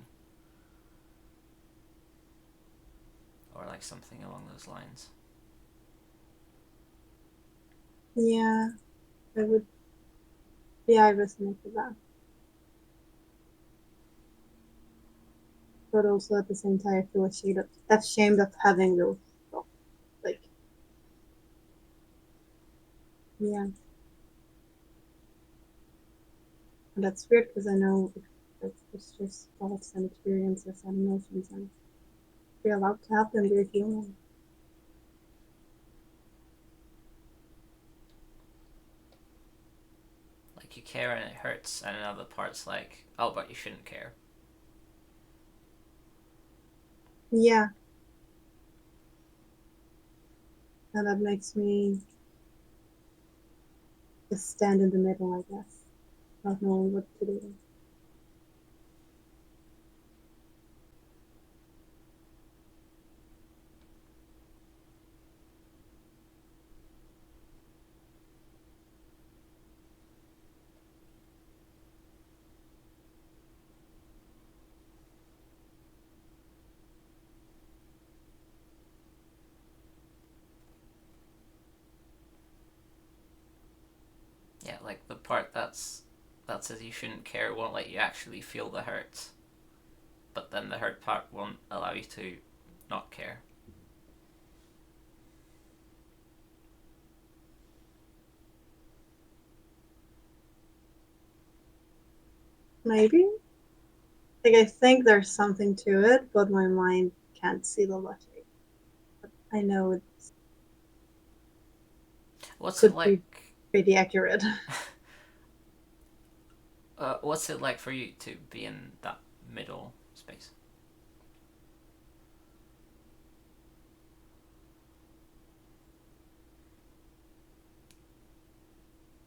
Or like something along those lines. Yeah. I would yeah, I resonate with that. But also at the same time I feel ashamed of having those thoughts. Like yeah. And that's weird because I know it's just thoughts and experiences and emotions and we're allowed to have them, we're human. Like you care and it hurts, and another part's like, oh, but you shouldn't care. Yeah. And that makes me just stand in the middle, I guess, not knowing what to do. Yeah, like the part that says you shouldn't care won't let you actually feel the hurts. but then the hurt part won't allow you to not care. Maybe. Like, I think there's something to it, but my mind can't see the logic. But I know it What's it could like? be pretty accurate. What's it like for you to be in that middle space?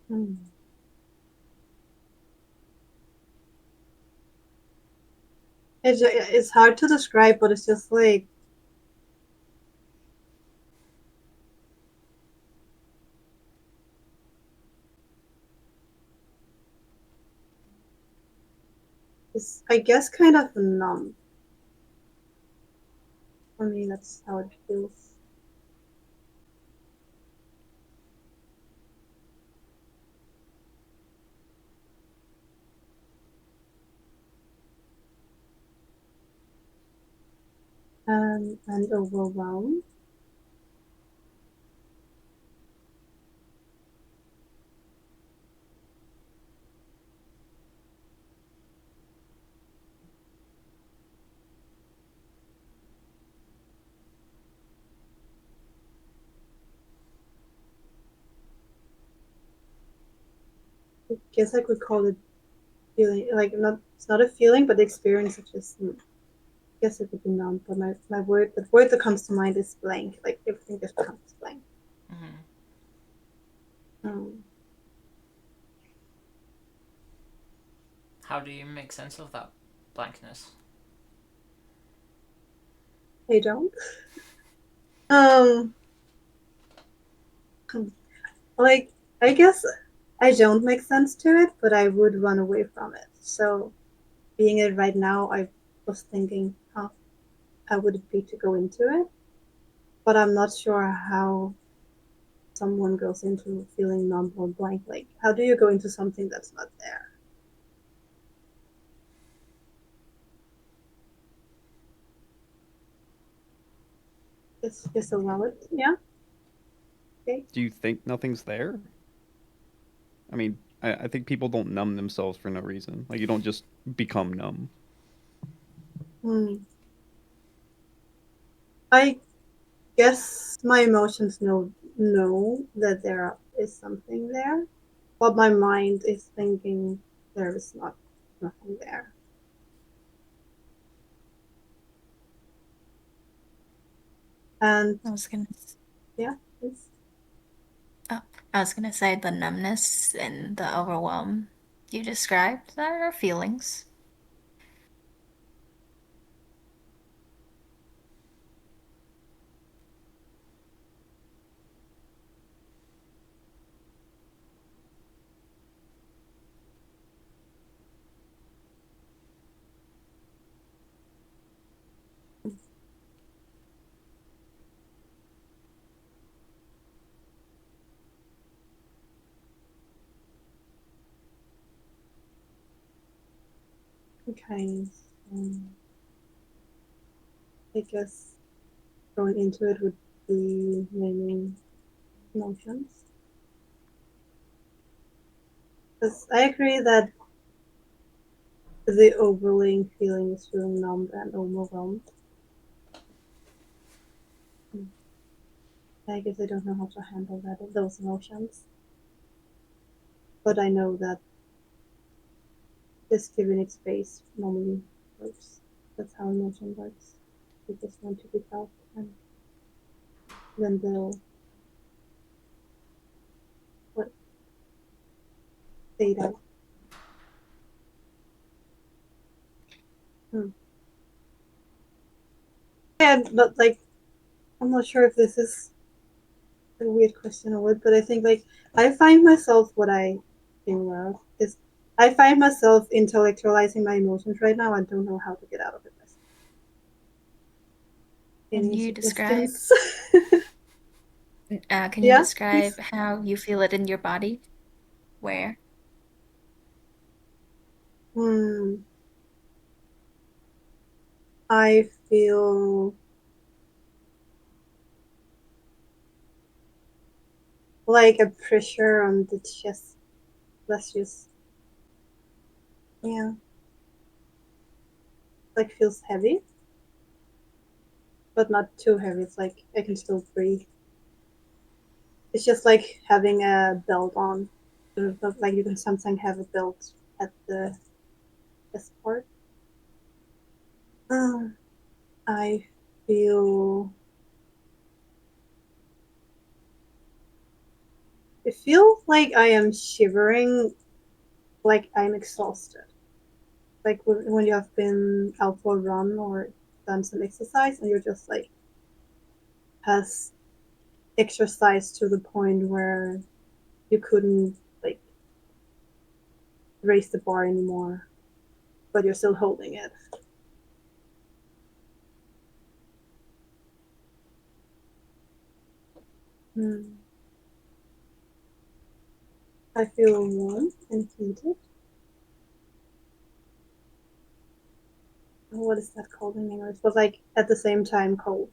Hmm. It's hard to describe, but it's just like it's, I guess, kind of numb. For me, that's how it feels. And overwhelmed. I guess I could call it feeling, like, not, it's not a feeling, but the experience of just, I guess it would be numb. But the word that comes to mind is blank. Like, everything just becomes blank. Mm-hmm. Um, How do you make sense of that blankness? I don't. Um, like, I guess I don't make sense to it, but I would run away from it. So, being it right now, I was thinking, how would it be to go into it? But I'm not sure how someone goes into feeling numb or blank. Like, how do you go into something that's not there? It's just a valid, yeah. Okay. Do you think nothing's there? I mean, I think people don't numb themselves for no reason. Like you don't just become numb. Hmm. I guess my emotions know that there is something there, but my mind is thinking there is nothing there. And I was gonna, yeah, it's oh, I was gonna say the numbness and the overwhelm you described are feelings. kind of, I guess going into it would be naming emotions. Because I agree that the overlaying feeling is feeling numb and overwhelmed. I guess I don't know how to handle those emotions. But I know that just giving it space normally works. That's how emotion works. They just want to be felt, and then they'll what fade out. Hmm. Yeah, but like, I'm not sure if this is a weird question or what, but I think, like, I find myself, what I think well is, I find myself intellectualizing my emotions right now. I don't know how to get out of it. Can Any you describe? suggestions? Can you Yeah, describe please. how you feel it in your body? Where? Hmm. I feel like a pressure on the chest. Let's just, yeah, like feels heavy, but not too heavy. It's like I can still breathe. It's just like having a belt on. Like you can sometimes have a belt at the chest part. I feel. It feels like I am shivering, like I'm exhausted. Like when you have been out for a run or done some exercise and you're just like has exercised to the point where you couldn't like raise the bar anymore, but you're still holding it. I feel warm and heated. What is that called in English? But like at the same time cold.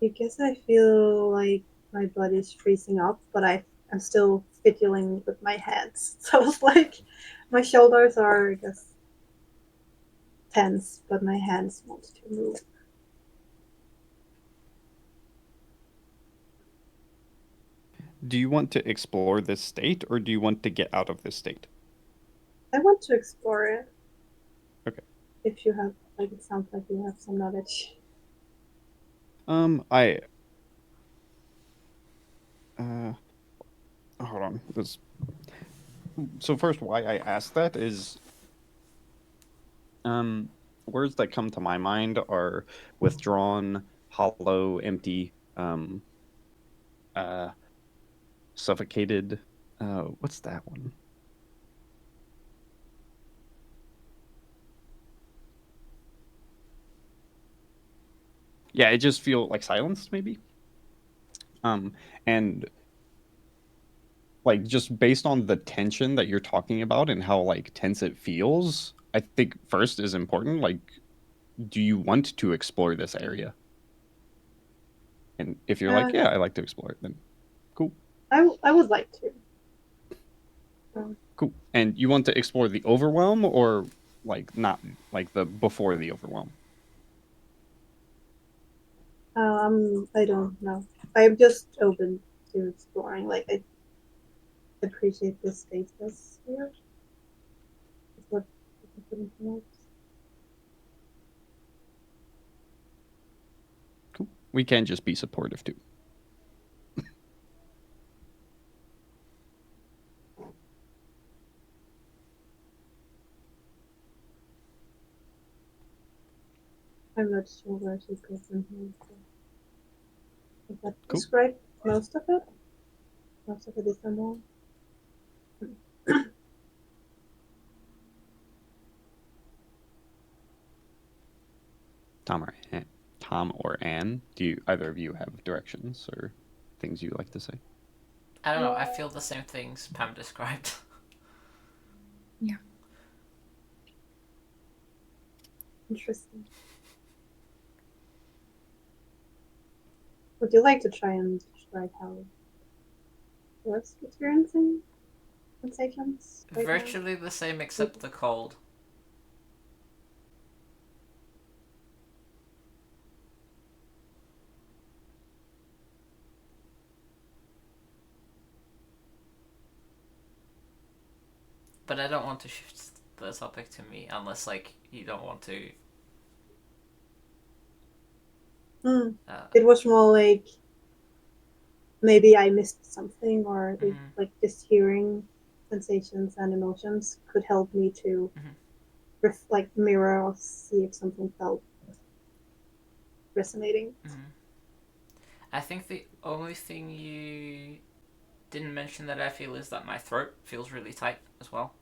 I guess I feel like my body's freezing up, but I'm still fiddling with my hands. So it's like my shoulders are, I guess, tense, but my hands want to move. Do you want to explore this state, or do you want to get out of this state? I want to explore it. Okay. If you have, like, it sounds like you have some knowledge. I hold on. So first, why I asked that is, words that come to my mind are withdrawn, hollow, empty, uh, suffocated. What's that one? Yeah, it just feel like silence, maybe. And like just based on the tension that you're talking about and how like tense it feels, I think first is important. Like, do you want to explore this area? And if you're like, Uh, yeah, I like to explore it, then cool, I would like to. cool. And you want to explore the overwhelm or like not like the before the overwhelm? I don't know. I'm just open to exploring. Like I appreciate this status here. It's what I can put into notes. Cool. We can just be supportive too. I'm not sure where to go from here. So. Does that Cool. describe most of it? Most of it is more. Tom or Tom or Anne, do you either of you have directions or things you like to say? I don't know. I feel the same things Pam described. Yeah. Interesting. Would you like to try and describe how you're experiencing sensations right now? Virtually the same except the cold. But I don't want to shift the topic to me unless like you don't want to. It was more like maybe I missed something, or like just hearing sensations and emotions could help me to like mirror or see if something felt resonating. I think the only thing you didn't mention that I feel is that my throat feels really tight as well.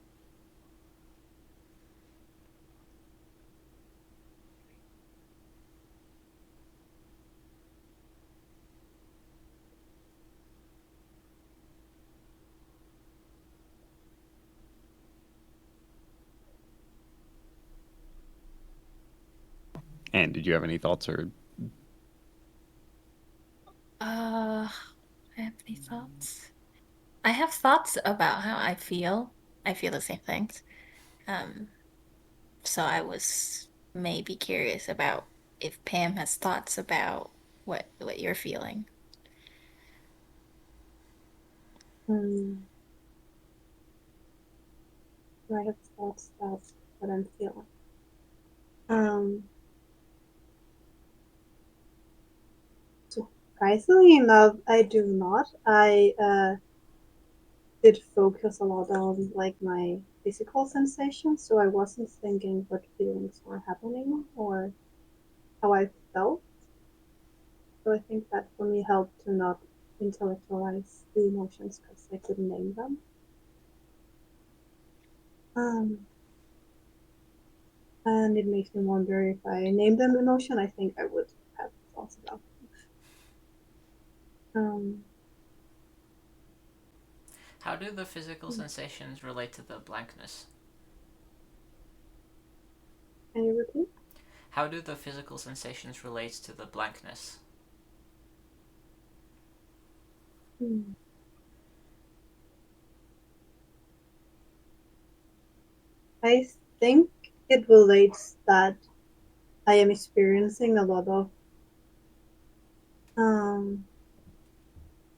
And did you have any thoughts or? I have any thoughts? I have thoughts about how I feel. I feel the same things. Um, so I was maybe curious about if Pam has thoughts about what you're feeling. Hmm. I have thoughts about what I'm feeling. Surprisingly enough, I do not. I did focus a lot on like my physical sensations, so I wasn't thinking what feelings were happening or how I felt. So I think that for me helped to not intellectualize the emotions because I couldn't name them. And it makes me wonder if I named them emotion, I think I would have thoughts about them. How do the physical sensations relate to the blankness? Can you repeat? How do the physical sensations relate to the blankness? Hmm. I think it relates that I am experiencing a lot of um,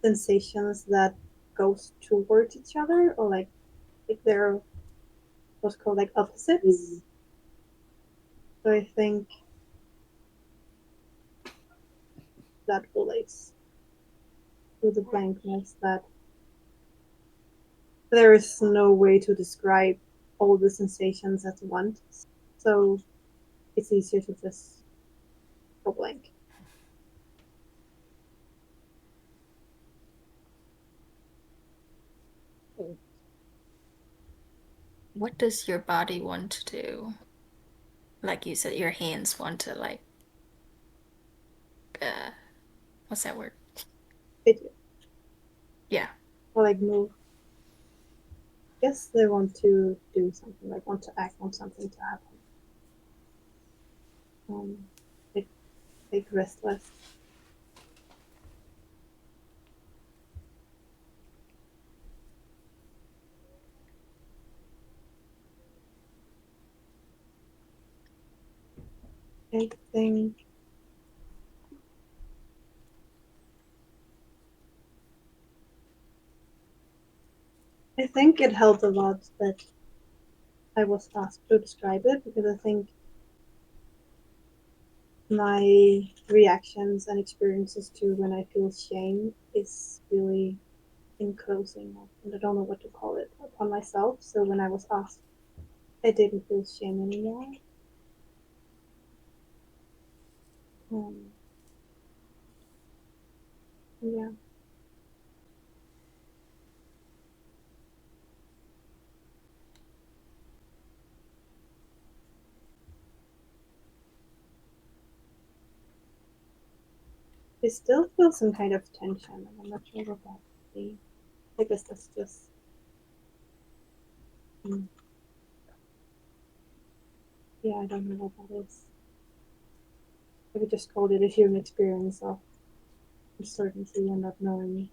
sensations that goes towards each other, or like they're what's called like opposites. So I think that relates to the blankness, that there is no way to describe all the sensations at once. So it's easier to just go blank. What does your body want to do? Like you said, your hands want to like uh what's that word? It, Yeah. or like move. Yes, they want to do something, like want to act on something to happen. Um, like, like restless. I think I think it helped a lot that I was asked to describe it, because I think my reactions and experiences to when I feel shame is really enclosing, and I don't know what to call it, upon myself. So when I was asked, I didn't feel shame anymore. Um, yeah, I still feel some kind of tension, and I'm not sure what that would be. I guess that's just um, yeah, I don't know what that is. I would just call it a human experience of uncertainty and not knowing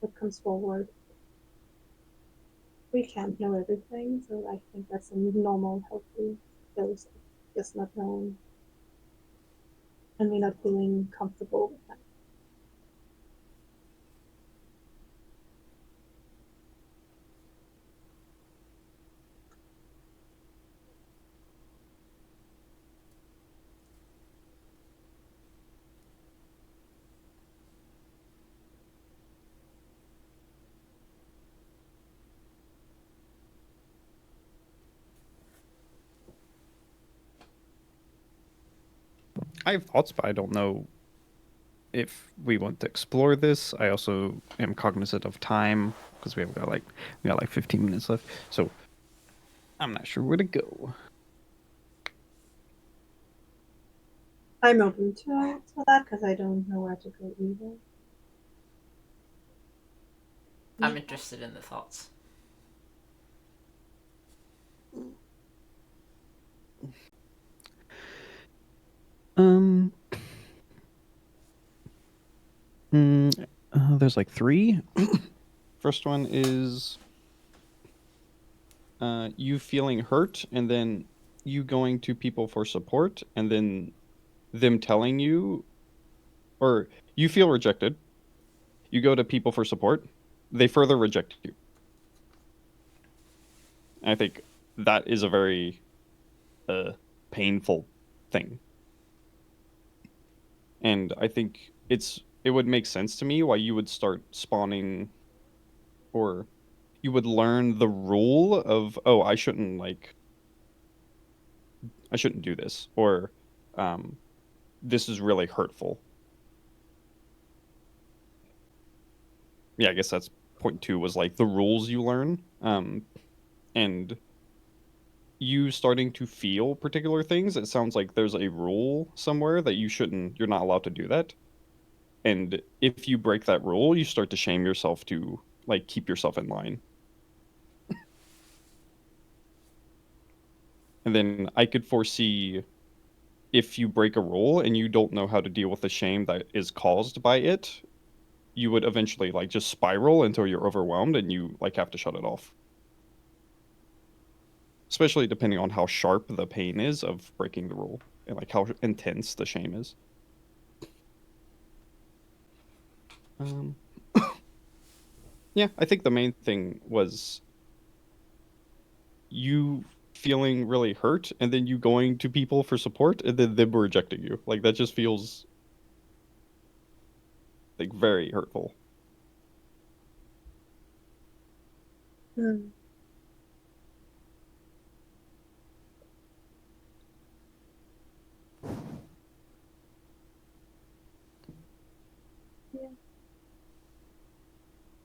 what comes forward. We can't know everything, so I think that's a normal, healthy dose of just not knowing and me not feeling comfortable with that. I have thoughts, but I don't know if we want to explore this. I also am cognizant of time because we got like 15 minutes left. So I'm not sure where to go. I'm open to that because I don't know where to go either. I'm interested in the thoughts. There's like 3. First one is you feeling hurt, and then you going to people for support, and then them telling you, or you feel rejected, you go to people for support, they further reject you. And I think that is a very painful thing. And I think it would make sense to me why you would start spawning, or you would learn the rule of, oh, I shouldn't do this, or this is really hurtful. Yeah, I guess that's point 2, was like the rules you learn, and you starting to feel particular things. It sounds like there's a rule somewhere that you're not allowed to do that. And if you break that rule, you start to shame yourself to like keep yourself in line. And then I could foresee, if you break a rule and you don't know how to deal with the shame that is caused by it, you would eventually like just spiral until you're overwhelmed and you like have to shut it off. Especially depending on how sharp the pain is of breaking the rule and like how intense the shame is. Yeah, I think the main thing was you feeling really hurt, and then you going to people for support, and then them rejecting you. Like that just feels like very hurtful. Hmm. Yeah.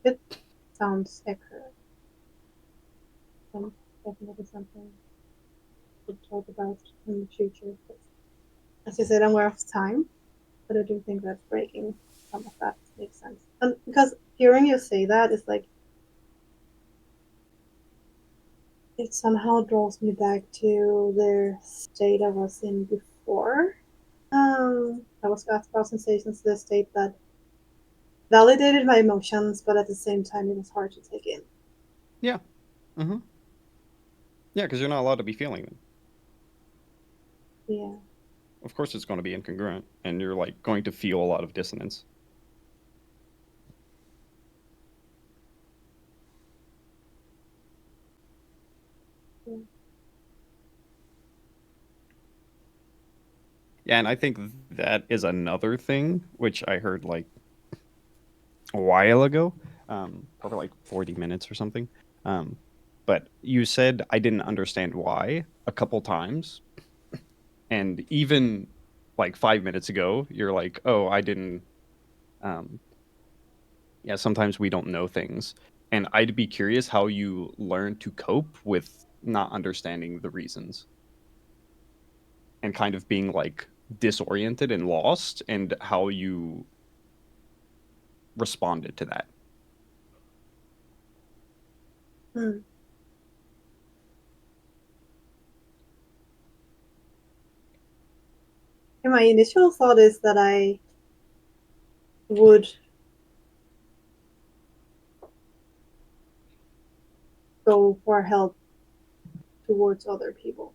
It sounds accurate. And definitely something to talk about in the future. But as you said, I'm aware of time, but I do think that breaking some of that makes sense. And because hearing you say that is like, it somehow draws me back to the state I was in before. I was at sensations, the state that validated my emotions, but at the same time, it was hard to take in. Yeah. Mm-hmm. Yeah, because you're not allowed to be feeling them. Yeah. Of course, it's going to be incongruent, and you're like going to feel a lot of dissonance. Yeah. Yeah, and I think that is another thing which I heard like a while ago, probably like 40 minutes or something. But you said I didn't understand why a couple times, and even like 5 minutes ago, you're like, oh, I didn't. Um, yeah, sometimes we don't know things, and I'd be curious how you learn to cope with not understanding the reasons and kind of being like disoriented and lost, and how you responded to that. Hmm. And my initial thought is that I would go for help towards other people.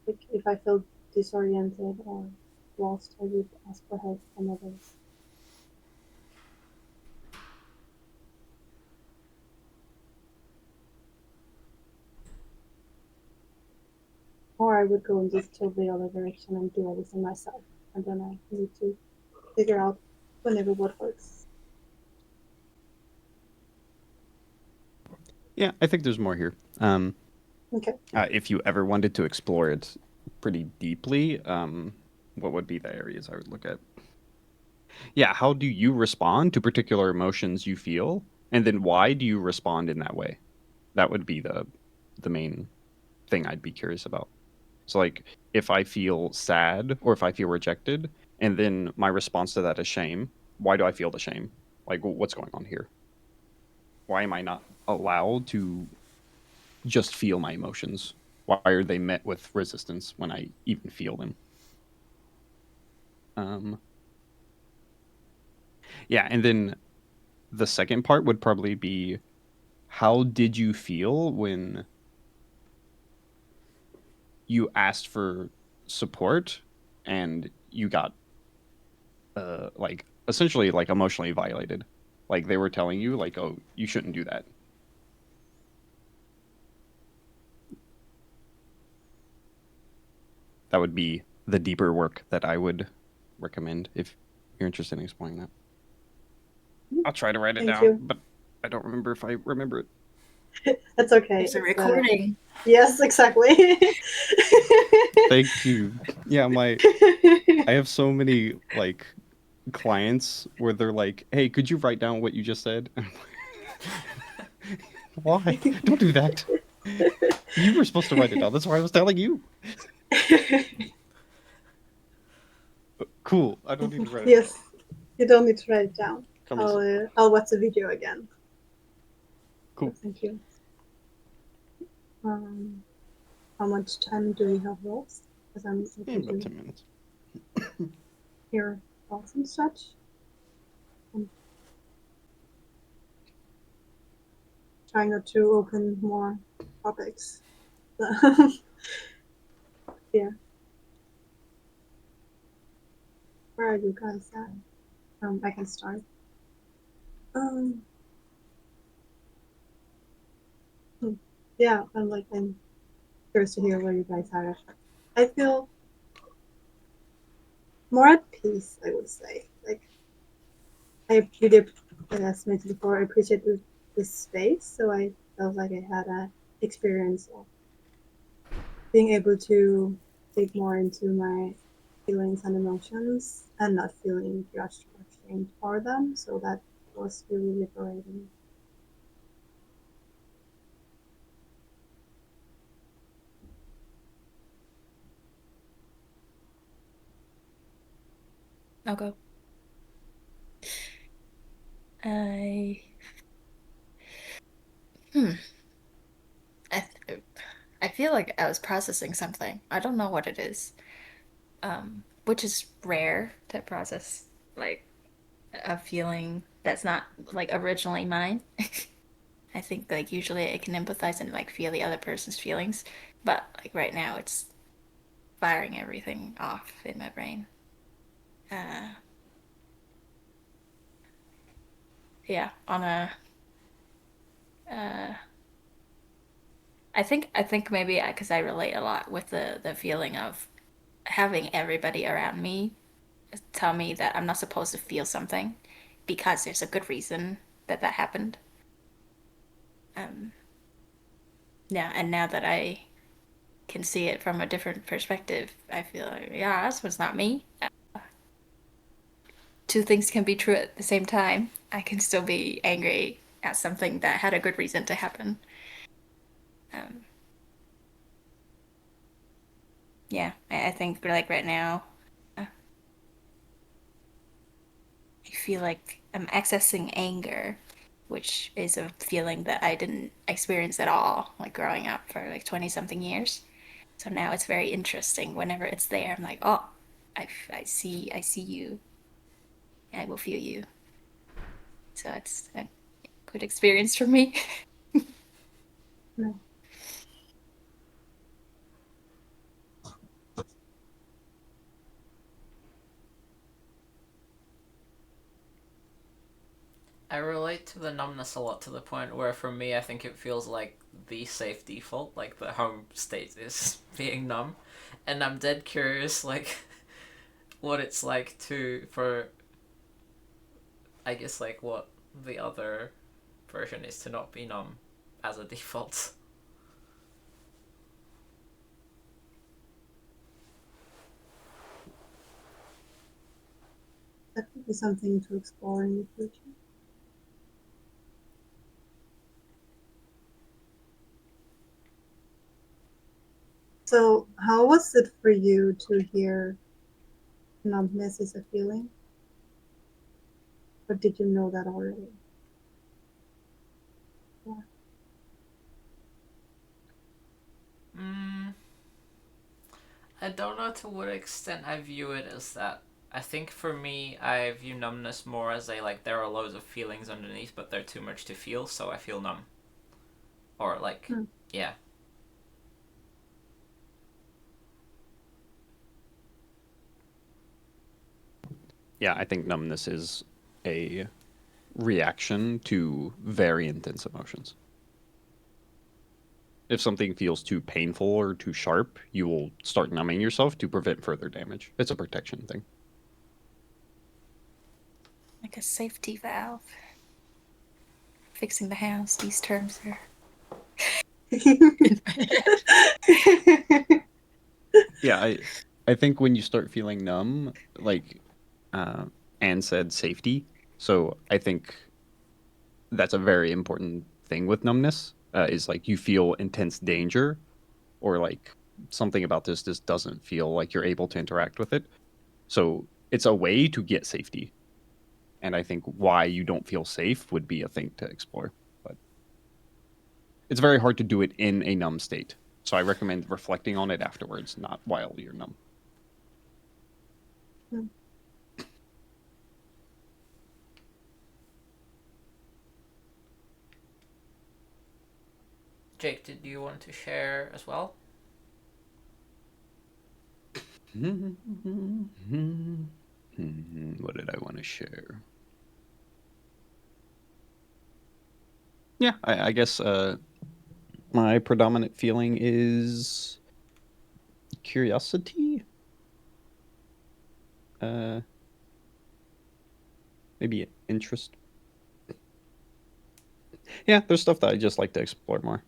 Like if I felt disoriented or lost, I would ask for help from others. Or I would go in this totally other direction and do everything myself. And then I need to figure out whenever what works. Yeah, I think there's more here. Okay. If you ever wanted to explore it pretty deeply, what would be the areas I would look at? Yeah, how do you respond to particular emotions you feel, and then why do you respond in that way? That would be the main thing I'd be curious about. So, like, if I feel sad or if I feel rejected, and then my response to that is shame, why do I feel the shame? Like, what's going on here? Why am I not allowed to just feel my emotions? Why are they met with resistance when I even feel them? Um, Yeah, and then the second part would probably be, how did you feel when you asked for support and you got like essentially like emotionally violated? Like they were telling you like, oh, you shouldn't do that. That would be the deeper work that I would recommend if you're interested in exploring that. I'll try to write it Thank down, you. but I don't remember if I remember it. That's okay. There's a recording. Yes, exactly. Thank you. Yeah, I have so many like clients where they're like, "Hey, could you write down what you just said?" Why? Don't do that. You were supposed to write it down. That's why I was telling you. Cool. I don't need to write it down. Yes, you don't need to write it down. Coming soon. I'll watch the video again. Cool. Thank you. How much time do we have left? Because I'm Yeah, about 10 minutes. hear thoughts and such. I'm trying not to open more topics. Yeah. Where are you guys at? I can start. Yeah, I'm curious to hear where you guys are. I feel more at peace, I would say. Like I really, as mentioned before, I appreciate this space, so I felt like I had an experience of being able to dig more into my feelings and emotions and not feeling judged or shamed for them. So that was really liberating. I'll go. I hmm. I I feel like I was processing something. I don't know what it is. Which is rare to process, like a feeling that's not like originally mine. I think like usually I can empathize and like feel the other person's feelings, but like right now it's firing everything off in my brain. Uh, yeah, on a uh, I think maybe because I relate a lot with the feeling of having everybody around me tell me that I'm not supposed to feel something because there's a good reason that that happened. Um, yeah, and now that I can see it from a different perspective, I feel like, yeah, this was not me. Two things can be true at the same time. I can still be angry at something that had a good reason to happen. Um, yeah, I think like right now, I feel like I'm accessing anger, which is a feeling that I didn't experience at all, like growing up for like 20 something years. So now it's very interesting. Whenever it's there, I'm like, oh, I see you. I will feel you. So it's a good experience for me. No. I relate to the numbness a lot to the point where for me I think it feels like the safe default, like the home state is being numb. And I'm dead curious like what it's like to for I guess like what the other version is to not be numb as a default. That could be something to explore in the future. So, how was it for you to hear numbness is a feeling? Or did you know that already? Yeah. Mm, I don't know to what extent I view it as that. I think for me, I view numbness more as a like there are loads of feelings underneath, but they're too much to feel, so I feel numb. Or like, yeah. Yeah, I think numbness is a reaction to very intense emotions. If something feels too painful or too sharp, you will start numbing yourself to prevent further damage. It's a protection thing. Like a safety valve. Fixing the house, these terms are. Yeah, I think when you start feeling numb, like Anne said, safety. So I think that's a very important thing with numbness. Is like you feel intense danger, or like something about this just doesn't feel like you're able to interact with it. So it's a way to get safety. And I think why you don't feel safe would be a thing to explore. But it's very hard to do it in a numb state. So I recommend reflecting on it afterwards, not while you're numb. Jake, did you want to share as well? What did I want to share? Yeah, I guess my predominant feeling is curiosity. Maybe interest. Yeah, there's stuff that I just like to explore more.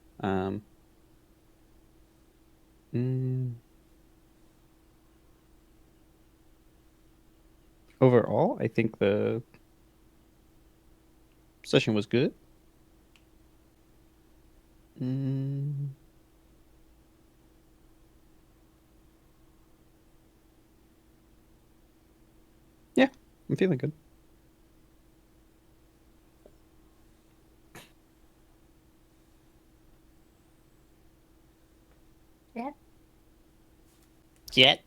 Overall, I think the session was good. Yeah, I'm feeling good. Yeah. Jet.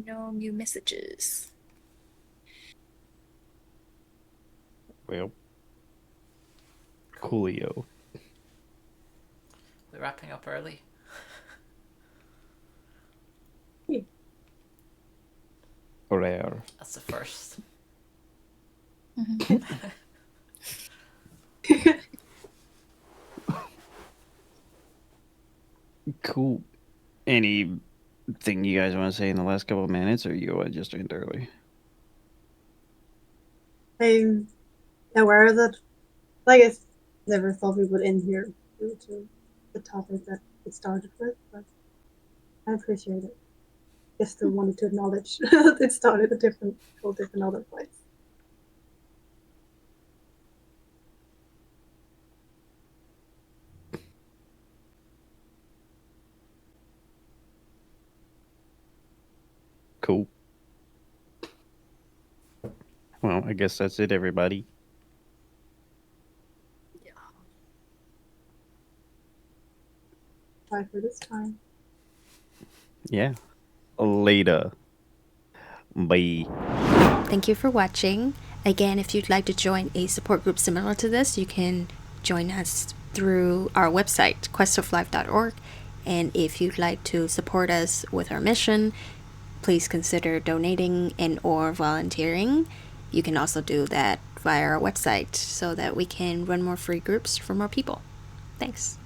No new messages. Well, coolio. We're wrapping up early. Rare. That's the first. Cool. Anything you guys want to say in the last couple of minutes, or you want to just end early? I'm aware that, like, I never thought we would end here due to the topic that it started with, but I appreciate it. I still wanted to acknowledge that it started a different other place. Cool. Well, I guess that's it, everybody. Yeah. Bye for this time. Yeah. Later. Bye. Thank you for watching. Again, if you'd like to join a support group similar to this, you can join us through our website, questoflife.org. And if you'd like to support us with our mission, please consider donating and or volunteering. You can also do that via our website so that we can run more free groups for more people. Thanks.